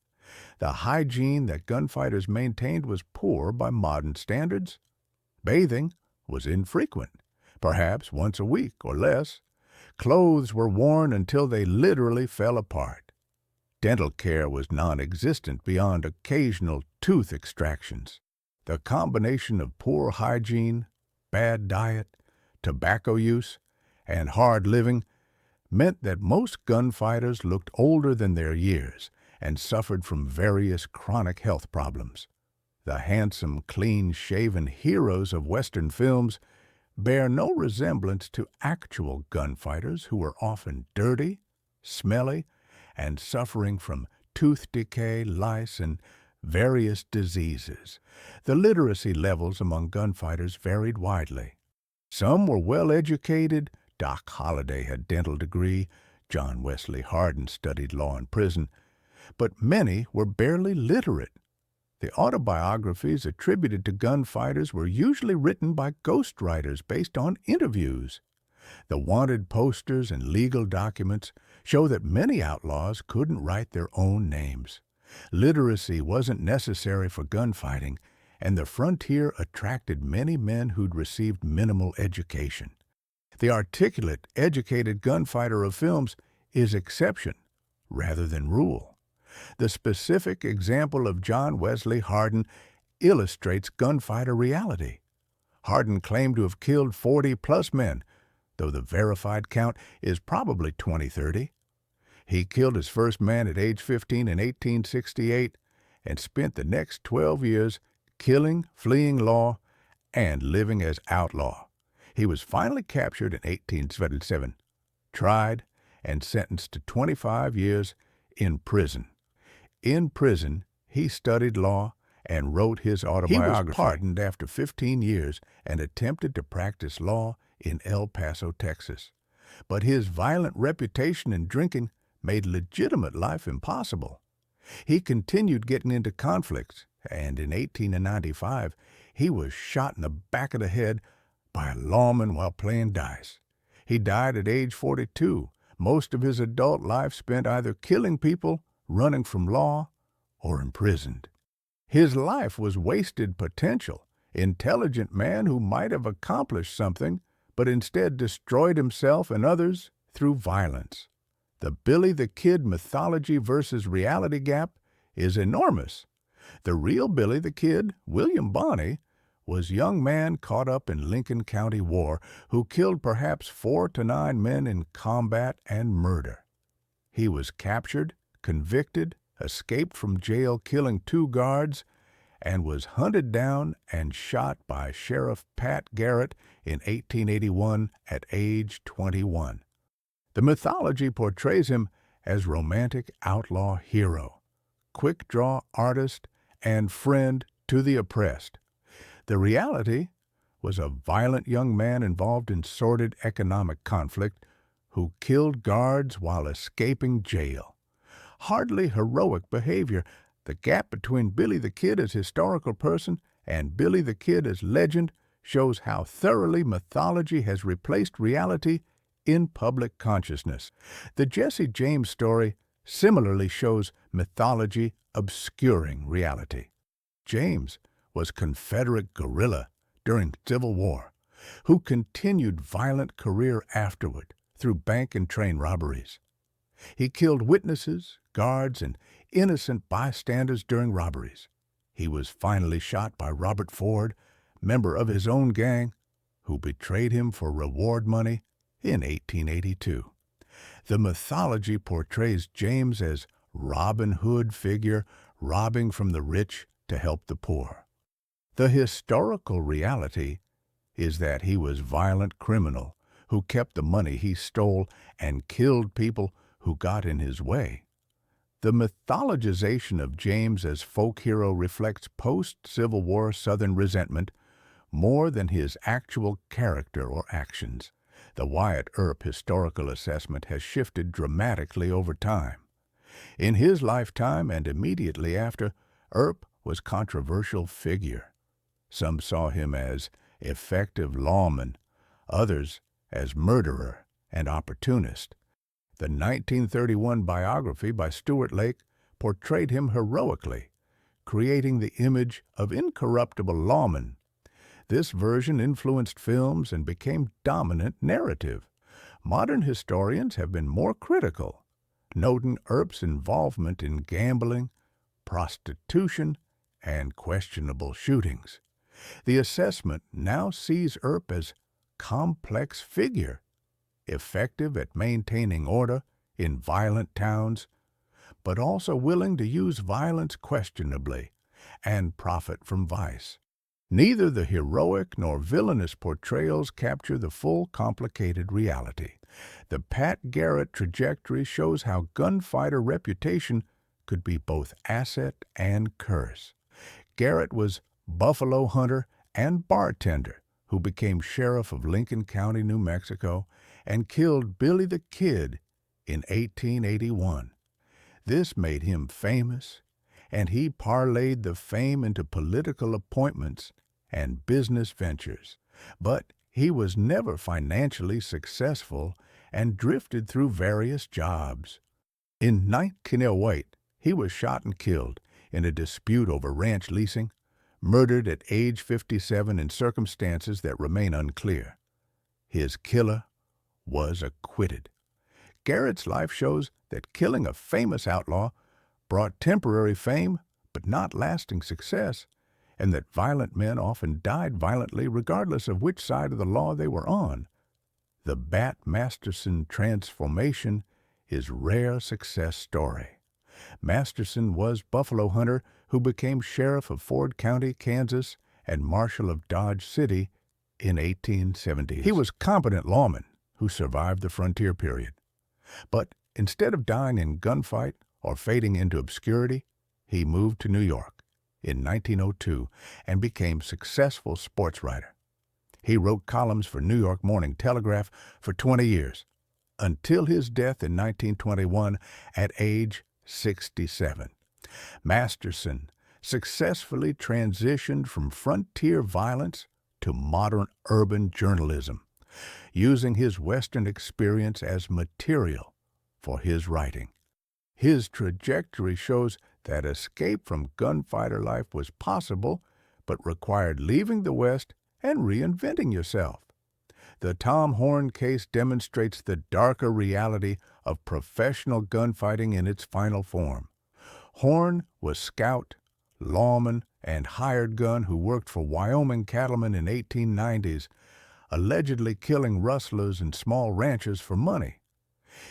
The hygiene that gunfighters maintained was poor by modern standards. Bathing was infrequent, perhaps once a week or less. Clothes were worn until they literally fell apart. Dental care was non-existent beyond occasional tooth extractions. The combination of poor hygiene, bad diet, tobacco use, and hard living meant that most gunfighters looked older than their years and suffered from various chronic health problems. The handsome, clean-shaven heroes of Western films bear no resemblance to actual gunfighters who were often dirty, smelly, and suffering from tooth decay, lice, and various diseases. The literacy levels among gunfighters varied widely. Some were well-educated. Doc Holliday had a dental degree. John Wesley Hardin studied law in prison. But many were barely literate. The autobiographies attributed to gunfighters were usually written by ghostwriters based on interviews. The wanted posters and legal documents show that many outlaws couldn't write their own names. Literacy wasn't necessary for gunfighting, and the frontier attracted many men who'd received minimal education. The articulate, educated gunfighter of films is exception rather than rule. The specific example of John Wesley Hardin illustrates gunfighter reality. Hardin claimed to have killed 40-plus men, though the verified count is probably 20-30. He killed his first man at age 15 in 1868 and spent the next 12 years killing, fleeing law, and living as outlaw. He was finally captured in 1877, tried, and sentenced to 25 years in prison. In prison, he studied law and wrote his autobiography. He was pardoned after 15 years and attempted to practice law in El Paso, Texas. But his violent reputation and drinking made legitimate life impossible. He continued getting into conflicts, and in 1895, he was shot in the back of the head by a lawman while playing dice. He died at age 42, most of his adult life spent either killing people, running from law, or imprisoned. His life was wasted potential. Intelligent man who might have accomplished something, but instead destroyed himself and others through violence. The Billy the Kid mythology versus reality gap is enormous. The real Billy the Kid, William Bonney, was a young man caught up in Lincoln County War who killed perhaps 4 to 9 men in combat and murder. He was captured, convicted, escaped from jail killing 2 guards, and was hunted down and shot by Sheriff Pat Garrett in 1881 at age 21. The mythology portrays him as romantic outlaw hero, quick-draw artist, and friend to the oppressed. The reality was a violent young man involved in sordid economic conflict who killed guards while escaping jail. Hardly heroic behavior. The gap between Billy the Kid as historical person and Billy the Kid as legend shows how thoroughly mythology has replaced reality in public consciousness. The Jesse James story similarly shows mythology obscuring reality. James was Confederate guerrilla during Civil War, who continued violent career afterward through bank and train robberies. He killed witnesses, guards, and innocent bystanders during robberies. He was finally shot by Robert Ford, member of his own gang, who betrayed him for reward money in 1882. The mythology portrays James as Robin Hood figure robbing from the rich to help the poor. The historical reality is that he was a violent criminal who kept the money he stole and killed people who got in his way. The mythologization of James as folk hero reflects post-Civil War Southern resentment more than his actual character or actions. The Wyatt Earp historical assessment has shifted dramatically over time. In his lifetime and immediately after, Earp was controversial figure. Some saw him as effective lawman, others as murderer and opportunist. The 1931 biography by Stuart Lake portrayed him heroically, creating the image of incorruptible lawman. This version influenced films and became dominant narrative. Modern historians have been more critical, noting Earp's involvement in gambling, prostitution, and questionable shootings. The assessment now sees Earp as complex figure, effective at maintaining order in violent towns, but also willing to use violence questionably and profit from vice. Neither the heroic nor villainous portrayals capture the full complicated reality. The Pat Garrett trajectory shows how gunfighter reputation could be both asset and curse. Garrett was buffalo hunter and bartender who became sheriff of Lincoln County, New Mexico, and killed Billy the Kid in 1881. This made him famous, and he parlayed the fame into political appointments and business ventures. But he was never financially successful and drifted through various jobs. In 1908, he was shot and killed in a dispute over ranch leasing, murdered at age 57 in circumstances that remain unclear. His killer was acquitted. Garrett's life shows that killing a famous outlaw brought temporary fame but not lasting success, and that violent men often died violently regardless of which side of the law they were on. The Bat Masterson transformation is a rare success story. Masterson was buffalo hunter who became sheriff of Ford County, Kansas, and marshal of Dodge City in 1870. He was a competent lawman who survived the frontier period. But instead of dying in gunfight or fading into obscurity, he moved to New York in 1902 and became a successful sports writer. He wrote columns for New York Morning Telegraph for 20 years, until his death in 1921 at age 67. Masterson successfully transitioned from frontier violence to modern urban journalism, using his Western experience as material for his writing. His trajectory shows that escape from gunfighter life was possible, but required leaving the West and reinventing yourself. The Tom Horn case demonstrates the darker reality of professional gunfighting in its final form. Horn was scout, lawman, and hired gun who worked for Wyoming cattlemen in 1890s, allegedly killing rustlers and small ranchers for money.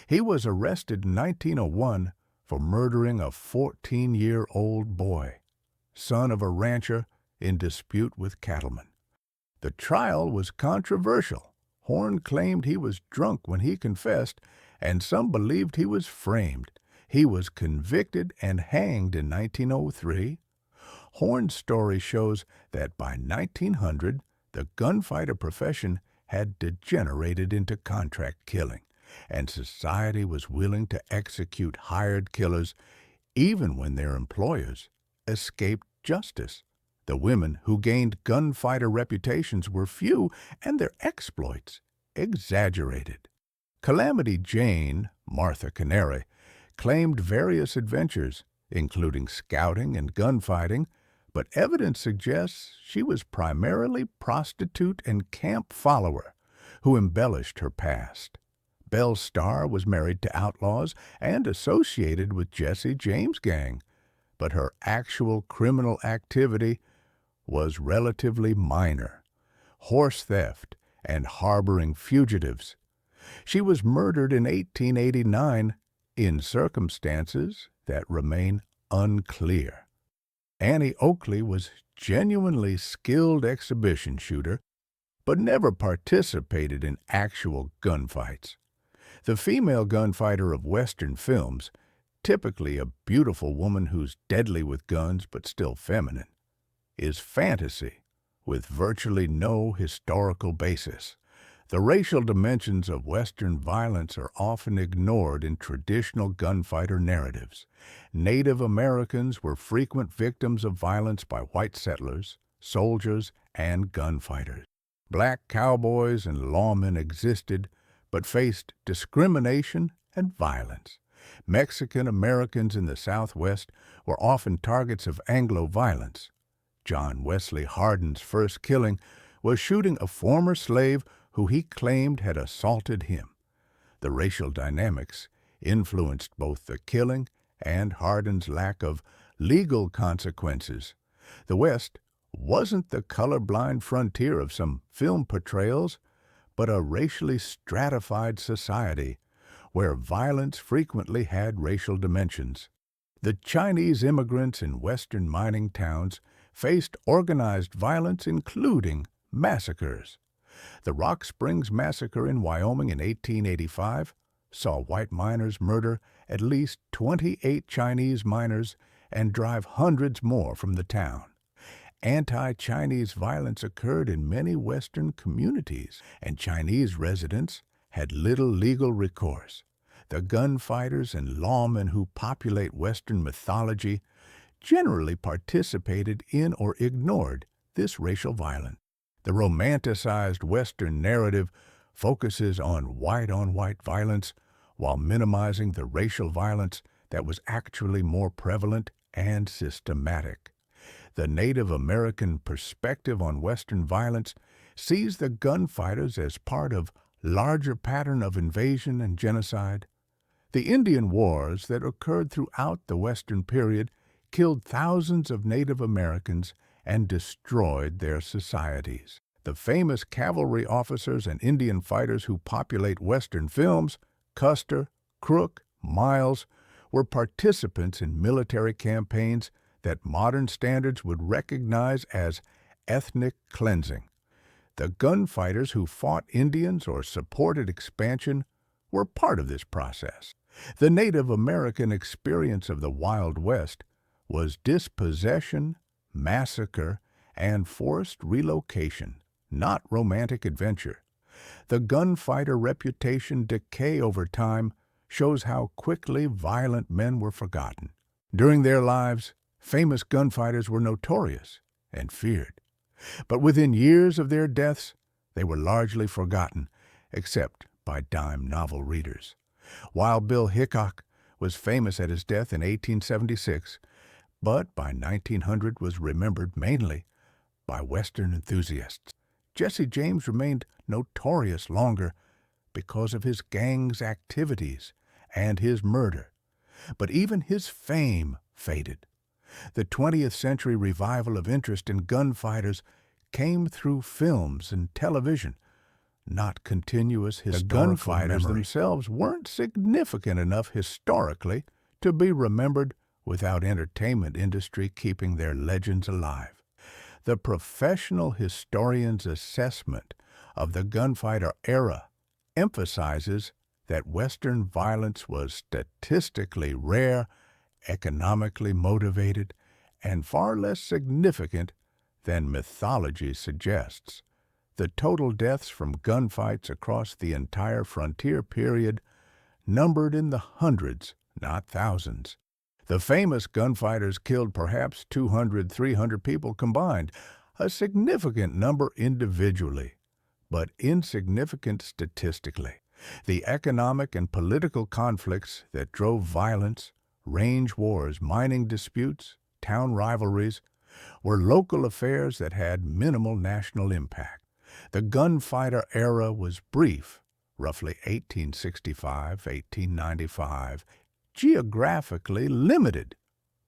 He was arrested in 1901 for murdering a 14-year-old boy, son of a rancher in dispute with cattlemen. The trial was controversial. Horn claimed he was drunk when he confessed, and some believed he was framed. He was convicted and hanged in 1903. Horn's story shows that by 1900, the gunfighter profession had degenerated into contract killing, and society was willing to execute hired killers even when their employers escaped justice. The women who gained gunfighter reputations were few, and their exploits exaggerated. Calamity Jane, Martha Canary, claimed various adventures, including scouting and gunfighting, but evidence suggests she was primarily prostitute and camp follower who embellished her past. Belle Starr was married to outlaws and associated with Jesse James' gang, but her actual criminal activity was relatively minor: horse theft and harboring fugitives. She was murdered in 1889 in circumstances that remain unclear. Annie Oakley was genuinely skilled exhibition shooter, but never participated in actual gunfights. The female gunfighter of Western films, typically a beautiful woman who's deadly with guns but still feminine, is fantasy with virtually no historical basis. The racial dimensions of Western violence are often ignored in traditional gunfighter narratives. Native Americans were frequent victims of violence by white settlers, soldiers, and gunfighters. Black cowboys and lawmen existed, but faced discrimination and violence. Mexican Americans in the Southwest were often targets of Anglo violence. John Wesley Hardin's first killing was shooting a former slave who he claimed had assaulted him. The racial dynamics influenced both the killing and Hardin's lack of legal consequences. The West wasn't the colorblind frontier of some film portrayals, but a racially stratified society where violence frequently had racial dimensions. The Chinese immigrants in Western mining towns faced organized violence, including massacres. The Rock Springs Massacre in Wyoming in 1885 saw white miners murder at least 28 Chinese miners and drive hundreds more from the town. Anti-Chinese violence occurred in many Western communities, and Chinese residents had little legal recourse. The gunfighters and lawmen who populate Western mythology generally participated in or ignored this racial violence. The romanticized Western narrative focuses on white-on-white violence while minimizing the racial violence that was actually more prevalent and systematic. The Native American perspective on Western violence sees the gunfighters as part of a larger pattern of invasion and genocide. The Indian Wars that occurred throughout the Western period killed thousands of Native Americans and destroyed their societies. The famous cavalry officers and Indian fighters who populate Western films, Custer, Crook, Miles, were participants in military campaigns that modern standards would recognize as ethnic cleansing. The gunfighters who fought Indians or supported expansion were part of this process. The Native American experience of the Wild West was dispossession, massacre, and forced relocation, not romantic adventure. The gunfighter reputation decay over time shows how quickly violent men were forgotten. During their lives, famous gunfighters were notorious and feared. But within years of their deaths, they were largely forgotten, except by dime novel readers. Wild Bill Hickok was famous at his death in 1876, but by 1900 was remembered mainly by Western enthusiasts. Jesse James remained notorious longer because of his gang's activities and his murder, but even his fame faded. The 20th century revival of interest in gunfighters came through films and television, not continuous historical memory. The gunfighters themselves weren't significant enough historically to be remembered without entertainment industry keeping their legends alive. The professional historian's assessment of the gunfighter era emphasizes that Western violence was statistically rare, economically motivated, and far less significant than mythology suggests. The total deaths from gunfights across the entire frontier period numbered in the hundreds, not thousands. The famous gunfighters killed perhaps 200, 300 people combined, a significant number individually, but insignificant statistically. The economic and political conflicts that drove violence, range wars, mining disputes, town rivalries, were local affairs that had minimal national impact. The gunfighter era was brief, roughly 1865, 1895, geographically limited,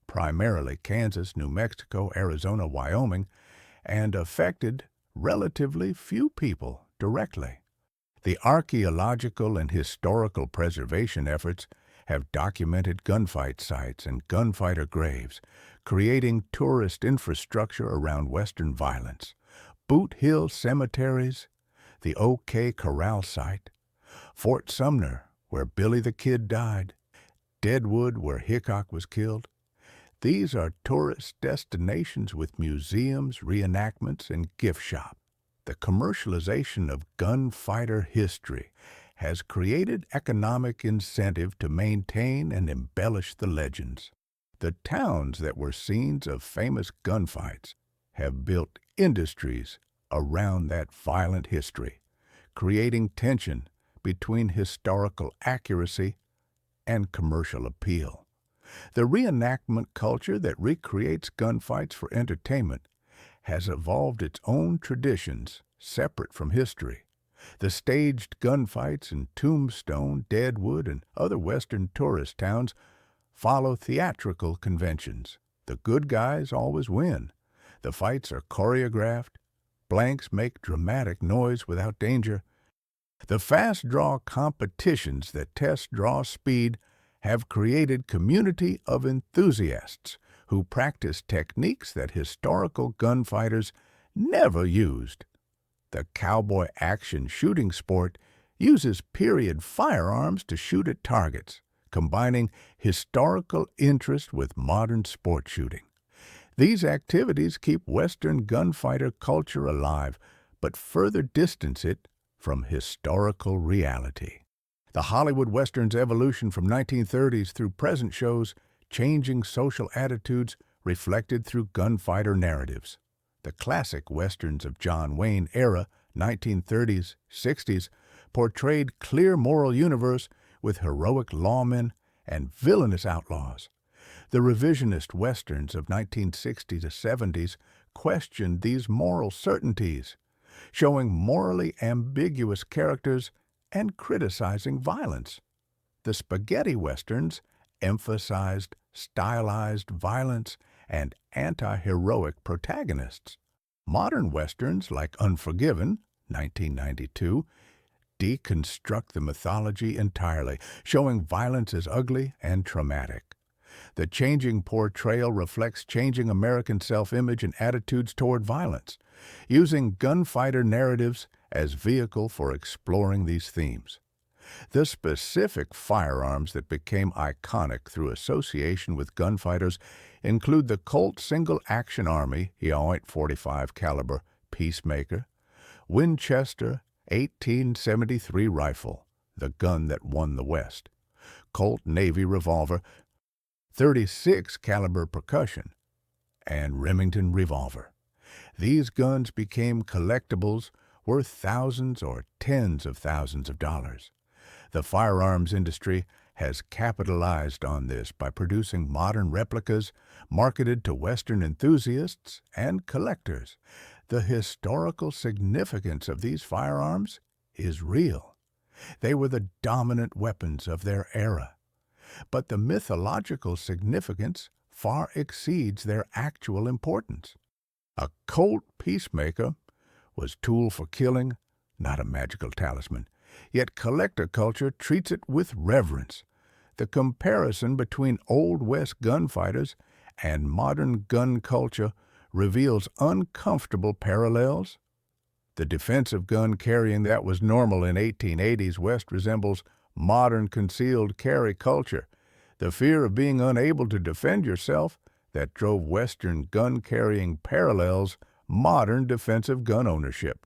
primarily Kansas, New Mexico, Arizona, Wyoming, and affected relatively few people directly. The archaeological and historical preservation efforts have documented gunfight sites and gunfighter graves, creating tourist infrastructure around Western violence. Boot Hill cemeteries, the OK Corral site, Fort Sumner, where Billy the Kid died, Deadwood, where Hickok was killed. These are tourist destinations with museums, reenactments, and gift shops. The commercialization of gunfighter history has created economic incentive to maintain and embellish the legends. The towns that were scenes of famous gunfights have built industries around that violent history, creating tension between historical accuracy and commercial appeal. The reenactment culture that recreates gunfights for entertainment has evolved its own traditions separate from history. The staged gunfights in Tombstone, Deadwood, and other Western tourist towns follow theatrical conventions. The good guys always win. The fights are choreographed. Blanks make dramatic noise without danger. The fast draw competitions that test draw speed have created community of enthusiasts who practice techniques that historical gunfighters never used. The cowboy action shooting sport uses period firearms to shoot at targets, combining historical interest with modern sport shooting. These activities keep Western gunfighter culture alive, but further distance it from historical reality. The Hollywood Western's evolution from 1930s through present shows changing social attitudes reflected through gunfighter narratives. The classic Westerns of John Wayne era, 1930s, 60s, portrayed clear moral universe with heroic lawmen and villainous outlaws. The revisionist Westerns of 1960s to 70s questioned these moral certainties, showing morally ambiguous characters and criticizing violence. The spaghetti Westerns emphasized stylized violence and anti-heroic protagonists. Modern Westerns like Unforgiven, 1992, deconstruct the mythology entirely, showing violence as ugly and traumatic. The changing portrayal reflects changing American self-image and attitudes toward violence, using gunfighter narratives as vehicle for exploring these themes. The specific firearms that became iconic through association with gunfighters include the Colt Single-Action Army .45 caliber Peacemaker, Winchester 1873 rifle, the gun that won the West, Colt Navy revolver, .36 caliber percussion, and Remington revolver. These guns became collectibles worth thousands or tens of thousands of dollars. The firearms industry has capitalized on this by producing modern replicas marketed to Western enthusiasts and collectors. The historical significance of these firearms is real. They were the dominant weapons of their era. But the mythological significance far exceeds their actual importance. A Colt Peacemaker was tool for killing, not a magical talisman. Yet collector culture treats it with reverence. The comparison between Old West gunfighters and modern gun culture reveals uncomfortable parallels. The defensive gun carrying that was normal in 1880s West resembles modern concealed carry culture. The fear of being unable to defend yourself that drove Western gun-carrying parallels modern defensive gun ownership.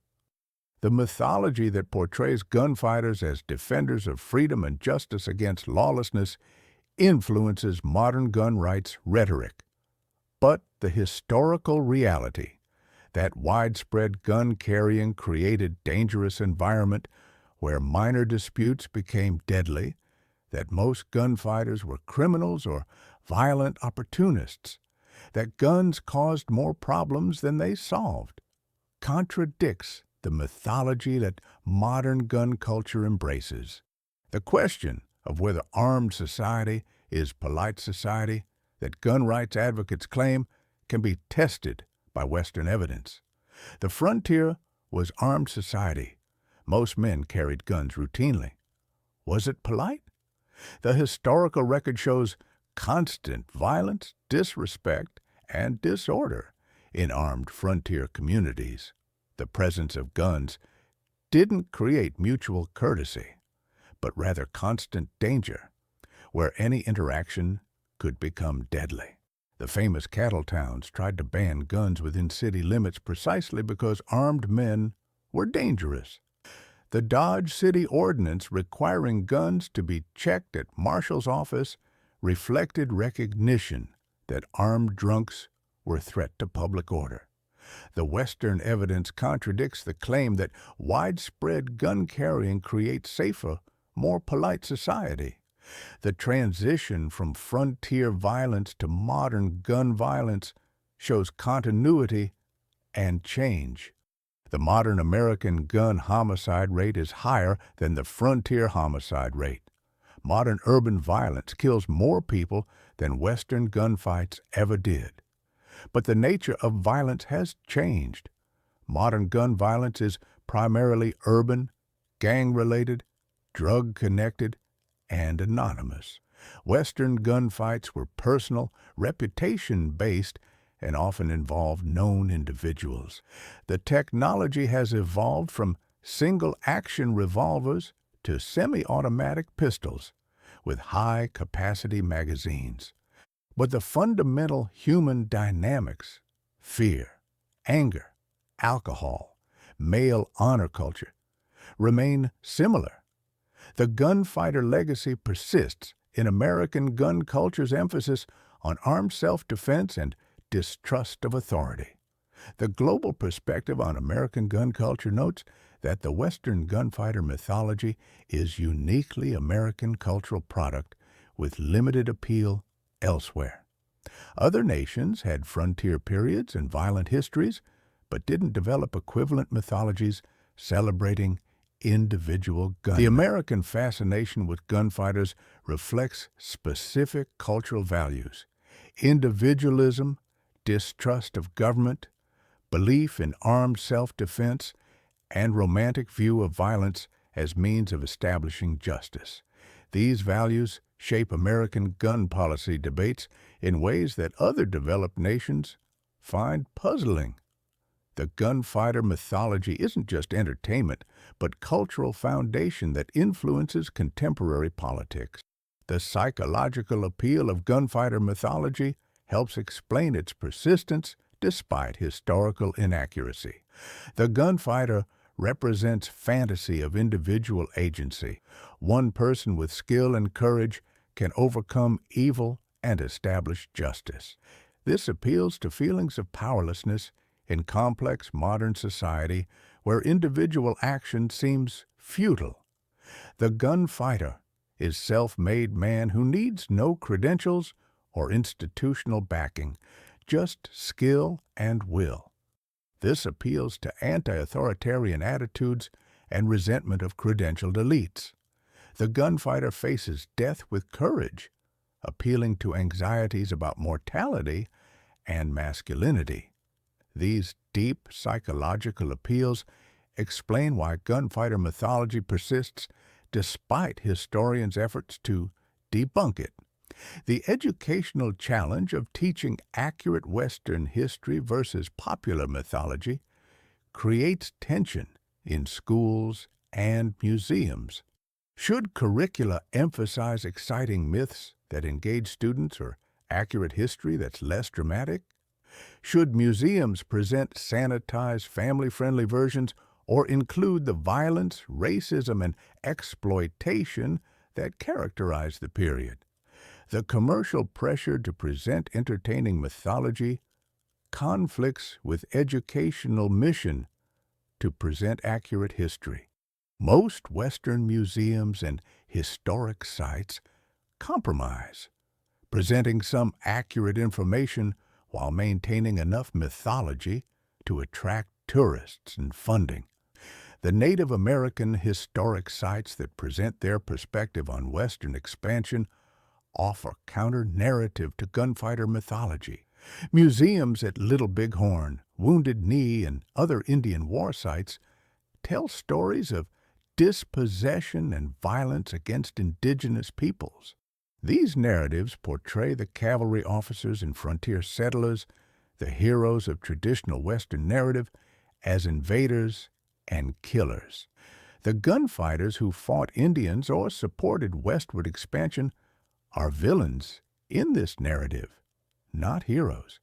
The mythology that portrays gunfighters as defenders of freedom and justice against lawlessness influences modern gun rights rhetoric. But the historical reality that widespread gun carrying created dangerous environment where minor disputes became deadly, that most gunfighters were criminals or violent opportunists, that guns caused more problems than they solved, contradicts the mythology that modern gun culture embraces. The question of whether armed society is polite society that gun rights advocates claim can be tested by Western evidence. The frontier was armed society. Most men carried guns routinely. Was it polite? The historical record shows constant violence, disrespect, and disorder in armed frontier communities. The presence of guns didn't create mutual courtesy, but rather constant danger, where any interaction could become deadly. The famous cattle towns tried to ban guns within city limits precisely because armed men were dangerous. The Dodge City Ordinance requiring guns to be checked at Marshal's office reflected recognition that armed drunks were a threat to public order. The Western evidence contradicts the claim that widespread gun carrying creates safer, more polite society. The transition from frontier violence to modern gun violence shows continuity and change. The modern American gun homicide rate is higher than the frontier homicide rate. Modern urban violence kills more people than Western gunfights ever did. But the nature of violence has changed. Modern gun violence is primarily urban, gang-related, drug-connected, and anonymous. Western gunfights were personal, reputation-based, and often involved known individuals. The technology has evolved from single-action revolvers to semi-automatic pistols with high-capacity magazines. But the fundamental human dynamics, fear, anger, alcohol, male honor culture, remain similar. The gunfighter legacy persists in American gun culture's emphasis on armed self-defense and distrust of authority. The global perspective on American gun culture notes that the Western gunfighter mythology is uniquely American cultural product with limited appeal elsewhere. Other nations had frontier periods and violent histories, but didn't develop equivalent mythologies celebrating individual gunmen. The American fascination with gunfighters reflects specific cultural values: individualism, distrust of government, belief in armed self-defense, and romantic view of violence as means of establishing justice. These values shape American gun policy debates in ways that other developed nations find puzzling. The gunfighter mythology isn't just entertainment, but cultural foundation that influences contemporary politics. The psychological appeal of gunfighter mythology helps explain its persistence despite historical inaccuracy. The gunfighter represents fantasy of individual agency. One person with skill and courage can overcome evil and establish justice. This appeals to feelings of powerlessness in complex modern society where individual action seems futile. The gunfighter is self-made man who needs no credentials or institutional backing, just skill and will. This appeals to anti-authoritarian attitudes and resentment of credentialed elites. The gunfighter faces death with courage, appealing to anxieties about mortality and masculinity. These deep psychological appeals explain why gunfighter mythology persists despite historians' efforts to debunk it. The educational challenge of teaching accurate Western history versus popular mythology creates tension in schools and museums. Should curricula emphasize exciting myths that engage students or accurate history that's less dramatic? Should museums present sanitized, family-friendly versions or include the violence, racism, and exploitation that characterize the period? The commercial pressure to present entertaining mythology conflicts with educational mission to present accurate history. Most Western museums and historic sites compromise, presenting some accurate information while maintaining enough mythology to attract tourists and funding. The Native American historic sites that present their perspective on Western expansion offer counter-narrative to gunfighter mythology. Museums at Little Bighorn, Wounded Knee, and other Indian war sites tell stories of dispossession and violence against indigenous peoples. These narratives portray the cavalry officers and frontier settlers, the heroes of traditional Western narrative, as invaders and killers. The gunfighters who fought Indians or supported westward expansion are villains in this narrative, not heroes.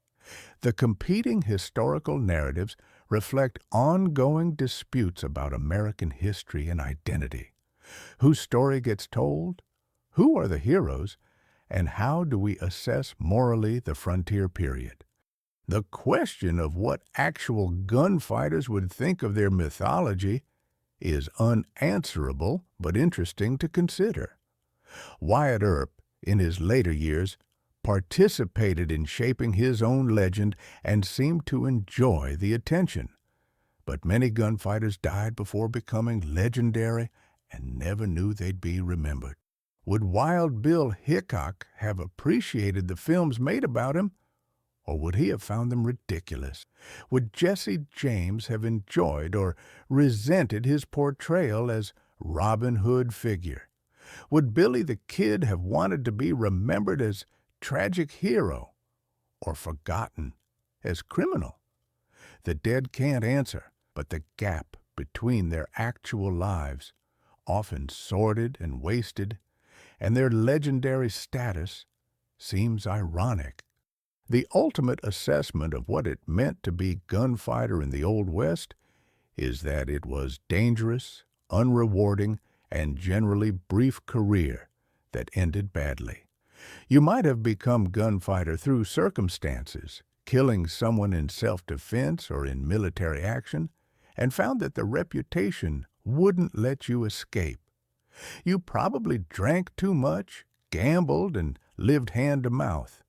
The competing historical narratives reflect ongoing disputes about American history and identity. Whose story gets told? Who are the heroes? And how do we assess morally the frontier period? The question of what actual gunfighters would think of their mythology is unanswerable but interesting to consider. Wyatt Earp, in his later years, participated in shaping his own legend and seemed to enjoy the attention. But many gunfighters died before becoming legendary and never knew they'd be remembered. Would Wild Bill Hickok have appreciated the films made about him, or would he have found them ridiculous? Would Jesse James have enjoyed or resented his portrayal as Robin Hood figure? Would Billy the Kid have wanted to be remembered as tragic hero or forgotten as criminal? The dead can't answer, but the gap between their actual lives, often sordid and wasted, and their legendary status seems ironic. The ultimate assessment of what it meant to be gunfighter in the Old West is that it was dangerous, unrewarding, and generally brief career that ended badly. You might have become gunfighter through circumstances, killing someone in self-defense or in military action, and found that the reputation wouldn't let you escape. You probably drank too much, gambled, and lived hand to mouth.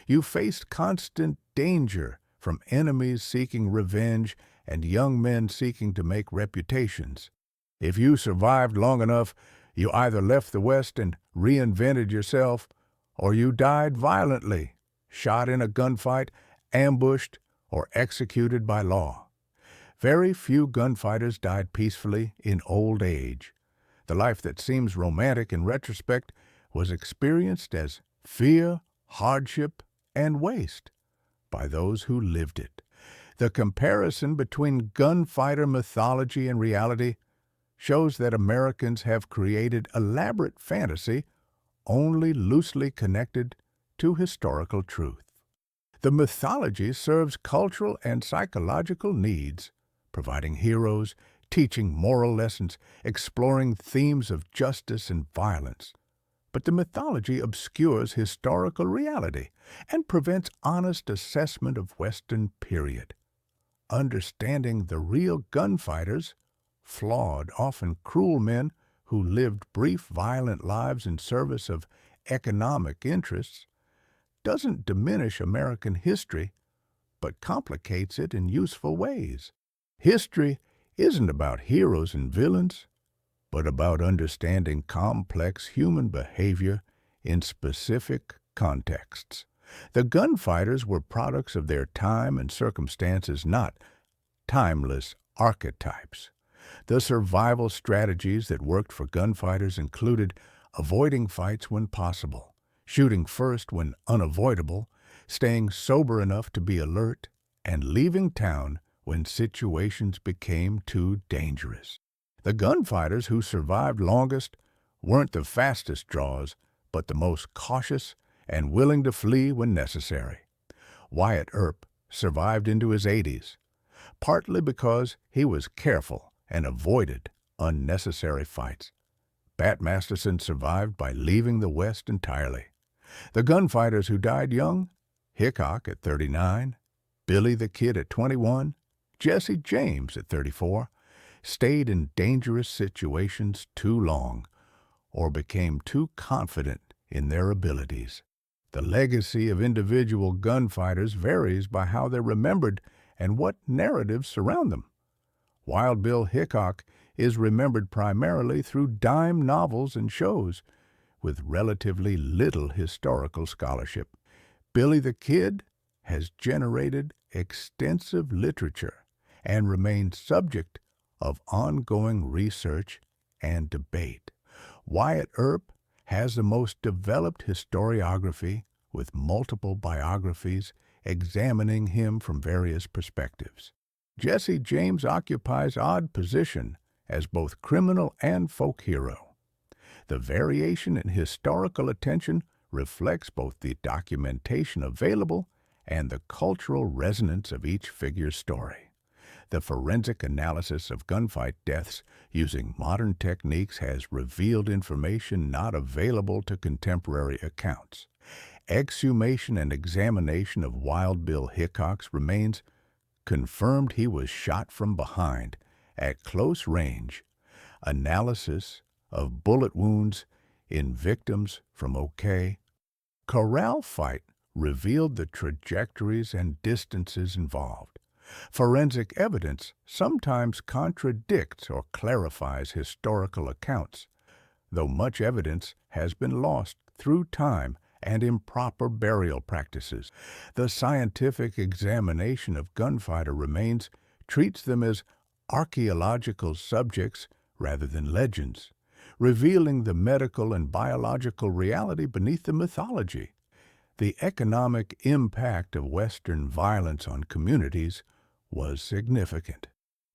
You faced constant danger from enemies seeking revenge and young men seeking to make reputations. If you survived long enough, you either left the West and reinvented yourself, or you died violently, shot in a gunfight, ambushed, or executed by law. Very few gunfighters died peacefully in old age. The life that seems romantic in retrospect was experienced as fear, hardship, and waste by those who lived it. The comparison between gunfighter mythology and reality shows that Americans have created elaborate fantasy only loosely connected to historical truth. The mythology serves cultural and psychological needs, providing heroes, teaching moral lessons, exploring themes of justice and violence. But the mythology obscures historical reality and prevents honest assessment of Western period. Understanding the real gunfighters, flawed, often cruel men who lived brief, violent lives in service of economic interests, doesn't diminish American history, but complicates it in useful ways. History isn't about heroes and villains, but about understanding complex human behavior in specific contexts. The gunfighters were products of their time and circumstances, not timeless archetypes. The survival strategies that worked for gunfighters included avoiding fights when possible, shooting first when unavoidable, staying sober enough to be alert, and leaving town when situations became too dangerous. The gunfighters who survived longest weren't the fastest draws, but the most cautious and willing to flee when necessary. Wyatt Earp survived into his 80s, partly because he was careful and avoided unnecessary fights. Bat Masterson survived by leaving the West entirely. The gunfighters who died young, Hickok at 39, Billy the Kid at 21, Jesse James at 34, stayed in dangerous situations too long or became too confident in their abilities. The legacy of individual gunfighters varies by how they're remembered and what narratives surround them. Wild Bill Hickok is remembered primarily through dime novels and shows, with relatively little historical scholarship. Billy the Kid has generated extensive literature and remains subject of ongoing research and debate. Wyatt Earp has the most developed historiography, with multiple biographies examining him from various perspectives. Jesse James occupies odd position as both criminal and folk hero. The variation in historical attention reflects both the documentation available and the cultural resonance of each figure's story. The forensic analysis of gunfight deaths using modern techniques has revealed information not available to contemporary accounts. Exhumation and examination of Wild Bill Hickok's remains confirmed he was shot from behind at close range. Analysis of bullet wounds in victims from OK Corral Fight revealed the trajectories and distances involved. Forensic evidence sometimes contradicts or clarifies historical accounts, though much evidence has been lost through time and improper burial practices. The scientific examination of gunfighter remains treats them as archaeological subjects rather than legends, revealing the medical and biological reality beneath the mythology. The economic impact of Western violence on communities was significant.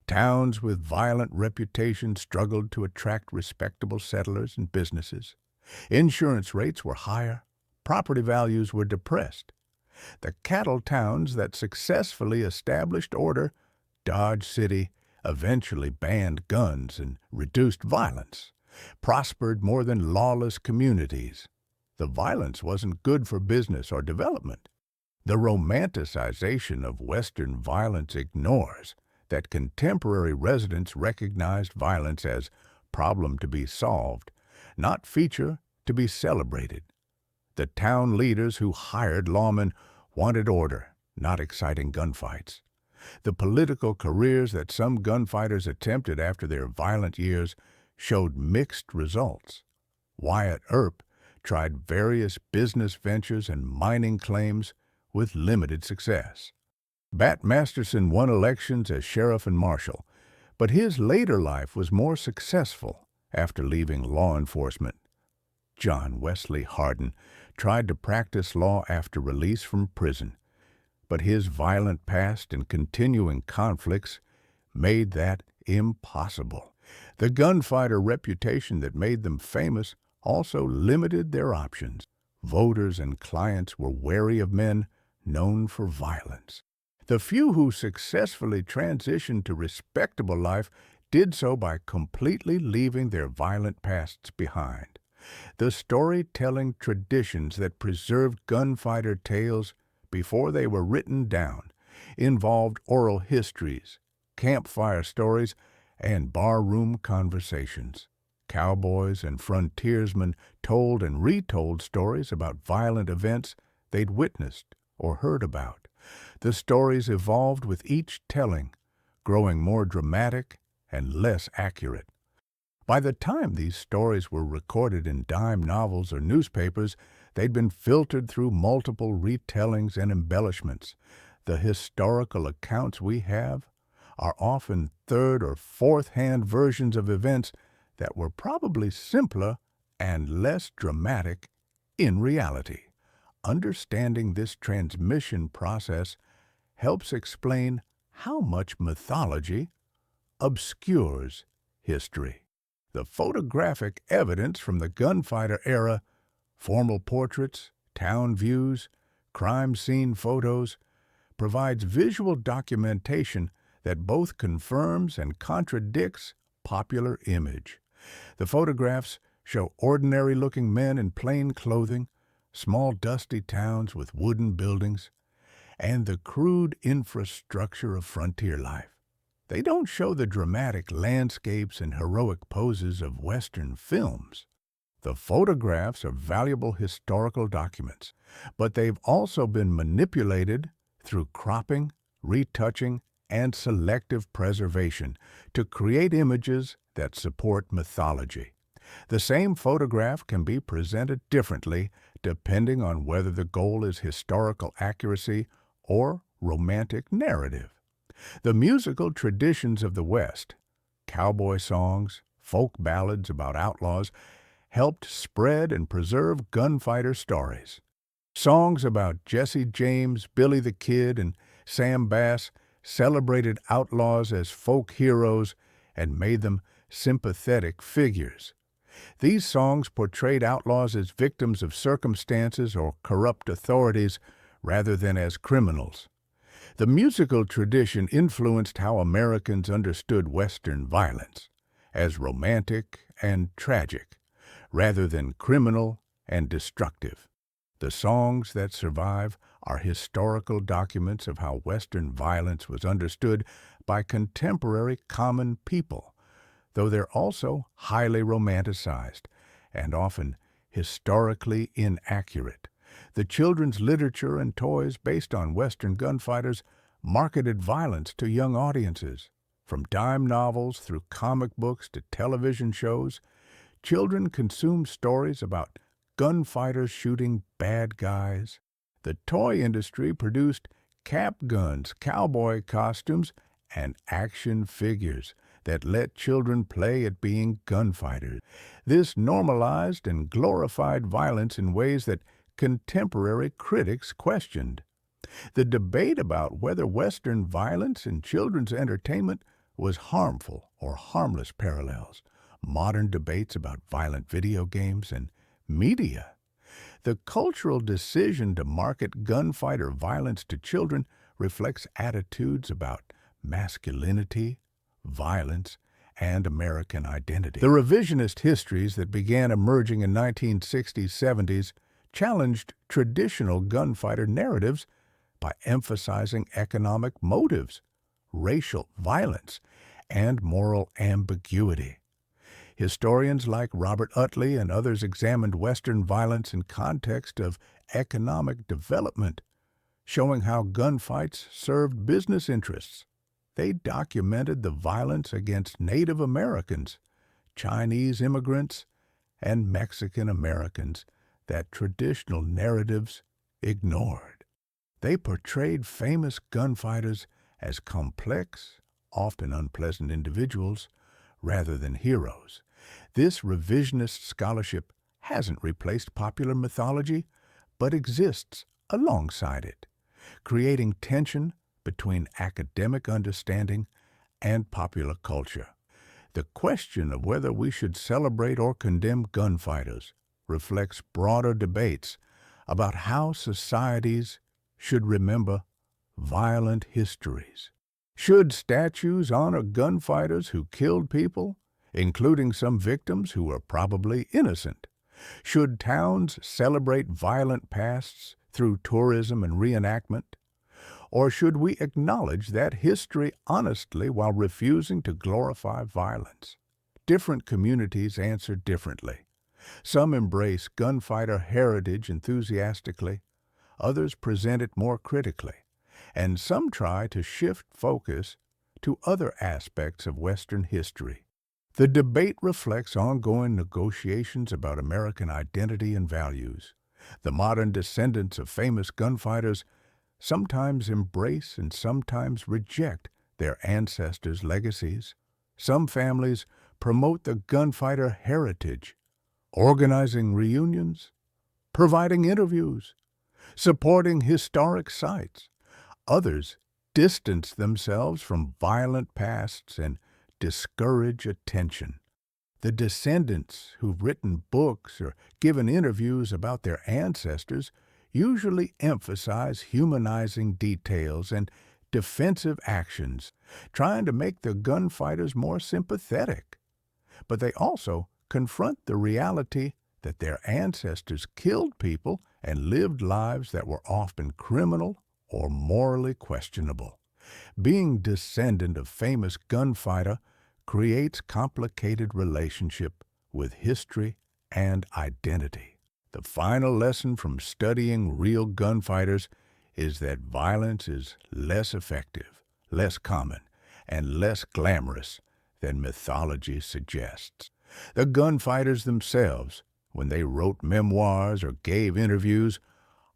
Towns with violent reputations struggled to attract respectable settlers and businesses. Insurance rates were higher, property values were depressed. The cattle towns that successfully established order, Dodge City, eventually banned guns and reduced violence, prospered more than lawless communities. The violence wasn't good for business or development. The romanticization of Western violence ignores that contemporary residents recognized violence as problem to be solved, not feature to be celebrated. The town leaders who hired lawmen wanted order, not exciting gunfights. The political careers that some gunfighters attempted after their violent years showed mixed results. Wyatt Earp tried various business ventures and mining claims with limited success. Bat Masterson won elections as sheriff and marshal, but his later life was more successful after leaving law enforcement. John Wesley Hardin tried to practice law after release from prison, but his violent past and continuing conflicts made that impossible. The gunfighter reputation that made them famous also limited their options. Voters and clients were wary of men known for violence. The few who successfully transitioned to respectable life did so by completely leaving their violent pasts behind. The storytelling traditions that preserved gunfighter tales before they were written down involved oral histories, campfire stories, and barroom conversations. Cowboys and frontiersmen told and retold stories about violent events they'd witnessed or heard about. The stories evolved with each telling, growing more dramatic and less accurate. By the time these stories were recorded in dime novels or newspapers, they'd been filtered through multiple retellings and embellishments. The historical accounts we have are often third or fourth-hand versions of events that were probably simpler and less dramatic in reality. Understanding this transmission process helps explain how much mythology obscures history. The photographic evidence from the gunfighter era, formal portraits, town views, crime scene photos, provides visual documentation that both confirms and contradicts popular image. The photographs show ordinary-looking men in plain clothing, small dusty towns with wooden buildings, and the crude infrastructure of frontier life. They don't show the dramatic landscapes and heroic poses of Western films. The photographs are valuable historical documents, but they've also been manipulated through cropping, retouching, and selective preservation to create images that support mythology. The same photograph can be presented differently depending on whether the goal is historical accuracy or romantic narrative. The musical traditions of the West, cowboy songs, folk ballads about outlaws, helped spread and preserve gunfighter stories. Songs about Jesse James, Billy the Kid, and Sam Bass celebrated outlaws as folk heroes and made them sympathetic figures. These songs portrayed outlaws as victims of circumstances or corrupt authorities rather than as criminals. The musical tradition influenced how Americans understood Western violence as romantic and tragic, rather than criminal and destructive. The songs that survive are historical documents of how Western violence was understood by contemporary common people, though they're also highly romanticized and often historically inaccurate. The children's literature and toys based on Western gunfighters marketed violence to young audiences. From dime novels through comic books to television shows, children consume stories about gunfighters shooting bad guys. The toy industry produced cap guns, cowboy costumes, and action figures that let children play at being gunfighters. This normalized and glorified violence in ways that contemporary critics questioned. The debate about whether Western violence in children's entertainment was harmful or harmless parallels modern debates about violent video games and media. The cultural decision to market gunfighter violence to children reflects attitudes about masculinity, violence, and American identity. The revisionist histories that began emerging in 1960s, 70s challenged traditional gunfighter narratives by emphasizing economic motives, racial violence, and moral ambiguity. Historians like Robert Utley and others examined Western violence in context of economic development, showing how gunfights served business interests. They documented the violence against Native Americans, Chinese immigrants, and Mexican Americans that traditional narratives ignored. They portrayed famous gunfighters as complex, often unpleasant individuals rather than heroes. This revisionist scholarship hasn't replaced popular mythology, but exists alongside it, creating tension between academic understanding and popular culture. The question of whether we should celebrate or condemn gunfighters reflects broader debates about how societies should remember violent histories. Should statues honor gunfighters who killed people, including some victims who were probably innocent? Should towns celebrate violent pasts through tourism and reenactment? Or should we acknowledge that history honestly while refusing to glorify violence? Different communities answer differently. Some embrace gunfighter heritage enthusiastically, others present it more critically, and some try to shift focus to other aspects of Western history. The debate reflects ongoing negotiations about American identity and values. The modern descendants of famous gunfighters sometimes embrace and sometimes reject their ancestors' legacies. Some families promote the gunfighter heritage, organizing reunions, providing interviews, supporting historic sites. Others distance themselves from violent pasts and discourage attention. The descendants who've written books or given interviews about their ancestors usually emphasize humanizing details and defensive actions, trying to make the gunfighters more sympathetic. But they also confront the reality that their ancestors killed people and lived lives that were often criminal or morally questionable. Being descendant of famous gunfighter creates complicated relationship with history and identity. The final lesson from studying real gunfighters is that violence is less effective, less common, and less glamorous than mythology suggests. The gunfighters themselves, when they wrote memoirs or gave interviews,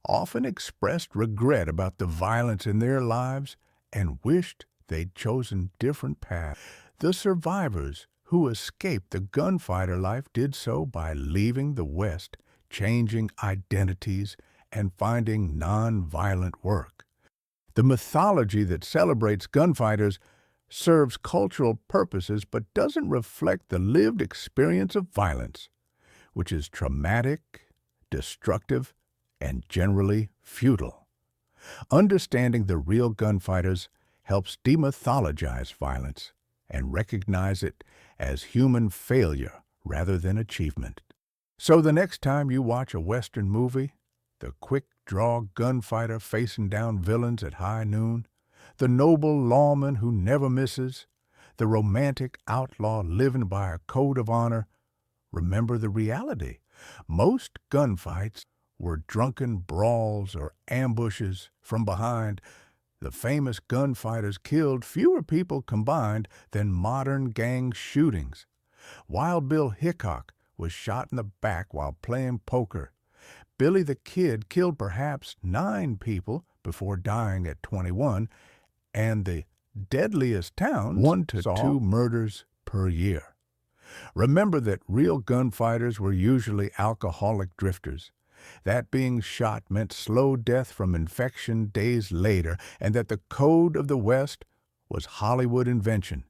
often expressed regret about the violence in their lives and wished they'd chosen different paths. The survivors who escaped the gunfighter life did so by leaving the West, changing identities, and finding non-violent work. The mythology that celebrates gunfighters serves cultural purposes but doesn't reflect the lived experience of violence, which is traumatic, destructive, and generally futile. Understanding the real gunfighters helps demythologize violence and recognize it as human failure rather than achievement. So the next time you watch a Western movie, the quick-draw gunfighter facing down villains at high noon, the noble lawman who never misses, the romantic outlaw living by a code of honor, remember the reality. Most gunfights were drunken brawls or ambushes from behind. The famous gunfighters killed fewer people combined than modern gang shootings. Wild Bill Hickok was shot in the back while playing poker. Billy the Kid killed perhaps 9 people before dying at 21, and the deadliest towns 1 to 2 murders per year. Remember that real gunfighters were usually alcoholic drifters. That being shot meant slow death from infection days later, and that the code of the West was Hollywood invention.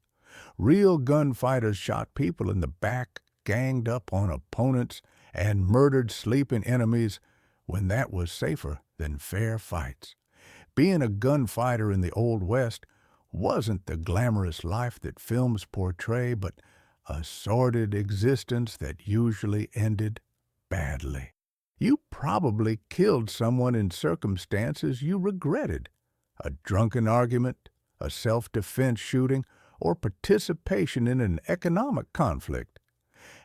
Real gunfighters shot people in the back, ganged up on opponents, and murdered sleeping enemies when that was safer than fair fights. Being a gunfighter in the Old West wasn't the glamorous life that films portray, but a sordid existence that usually ended badly. You probably killed someone in circumstances you regretted. A drunken argument, a self-defense shooting, or participation in an economic conflict,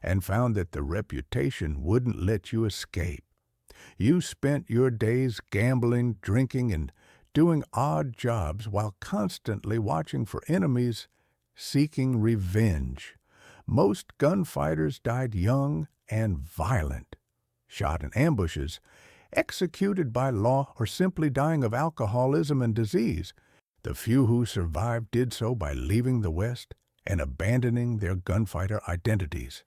and found that the reputation wouldn't let you escape. You spent your days gambling, drinking, and doing odd jobs while constantly watching for enemies seeking revenge. Most gunfighters died young and violent, shot in ambushes, executed by law, or simply dying of alcoholism and disease. The few who survived did so by leaving the West and abandoning their gunfighter identities.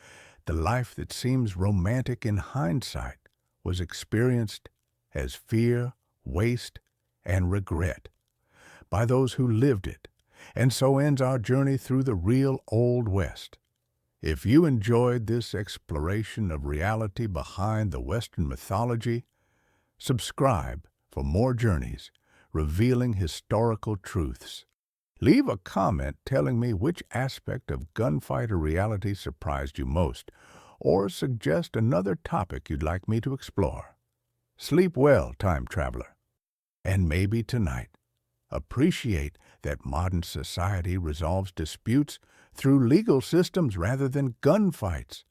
The life that seems romantic in hindsight was experienced as fear, waste, and regret by those who lived it. And so ends our journey through the real Old West. If you enjoyed this exploration of reality behind the Western mythology, subscribe for more journeys revealing historical truths. Leave a comment telling me which aspect of gunfighter reality surprised you most, or suggest another topic you'd like me to explore. Sleep well, time traveler. And maybe tonight, appreciate that modern society resolves disputes through legal systems rather than gunfights,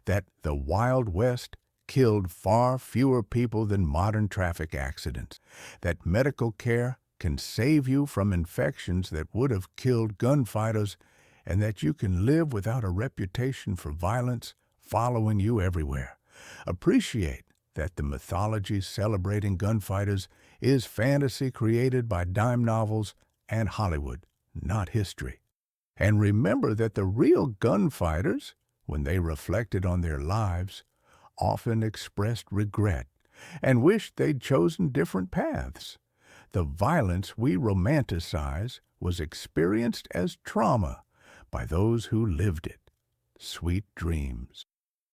that the Wild West killed far fewer people than modern traffic accidents, that medical care can save you from infections that would have killed gunfighters, and that you can live without a reputation for violence following you everywhere. Appreciate that the mythology celebrating gunfighters is fantasy created by dime novels and Hollywood, not history. And remember that the real gunfighters, when they reflected on their lives, often expressed regret and wished they'd chosen different paths. The violence we romanticize was experienced as trauma by those who lived it. Sweet dreams.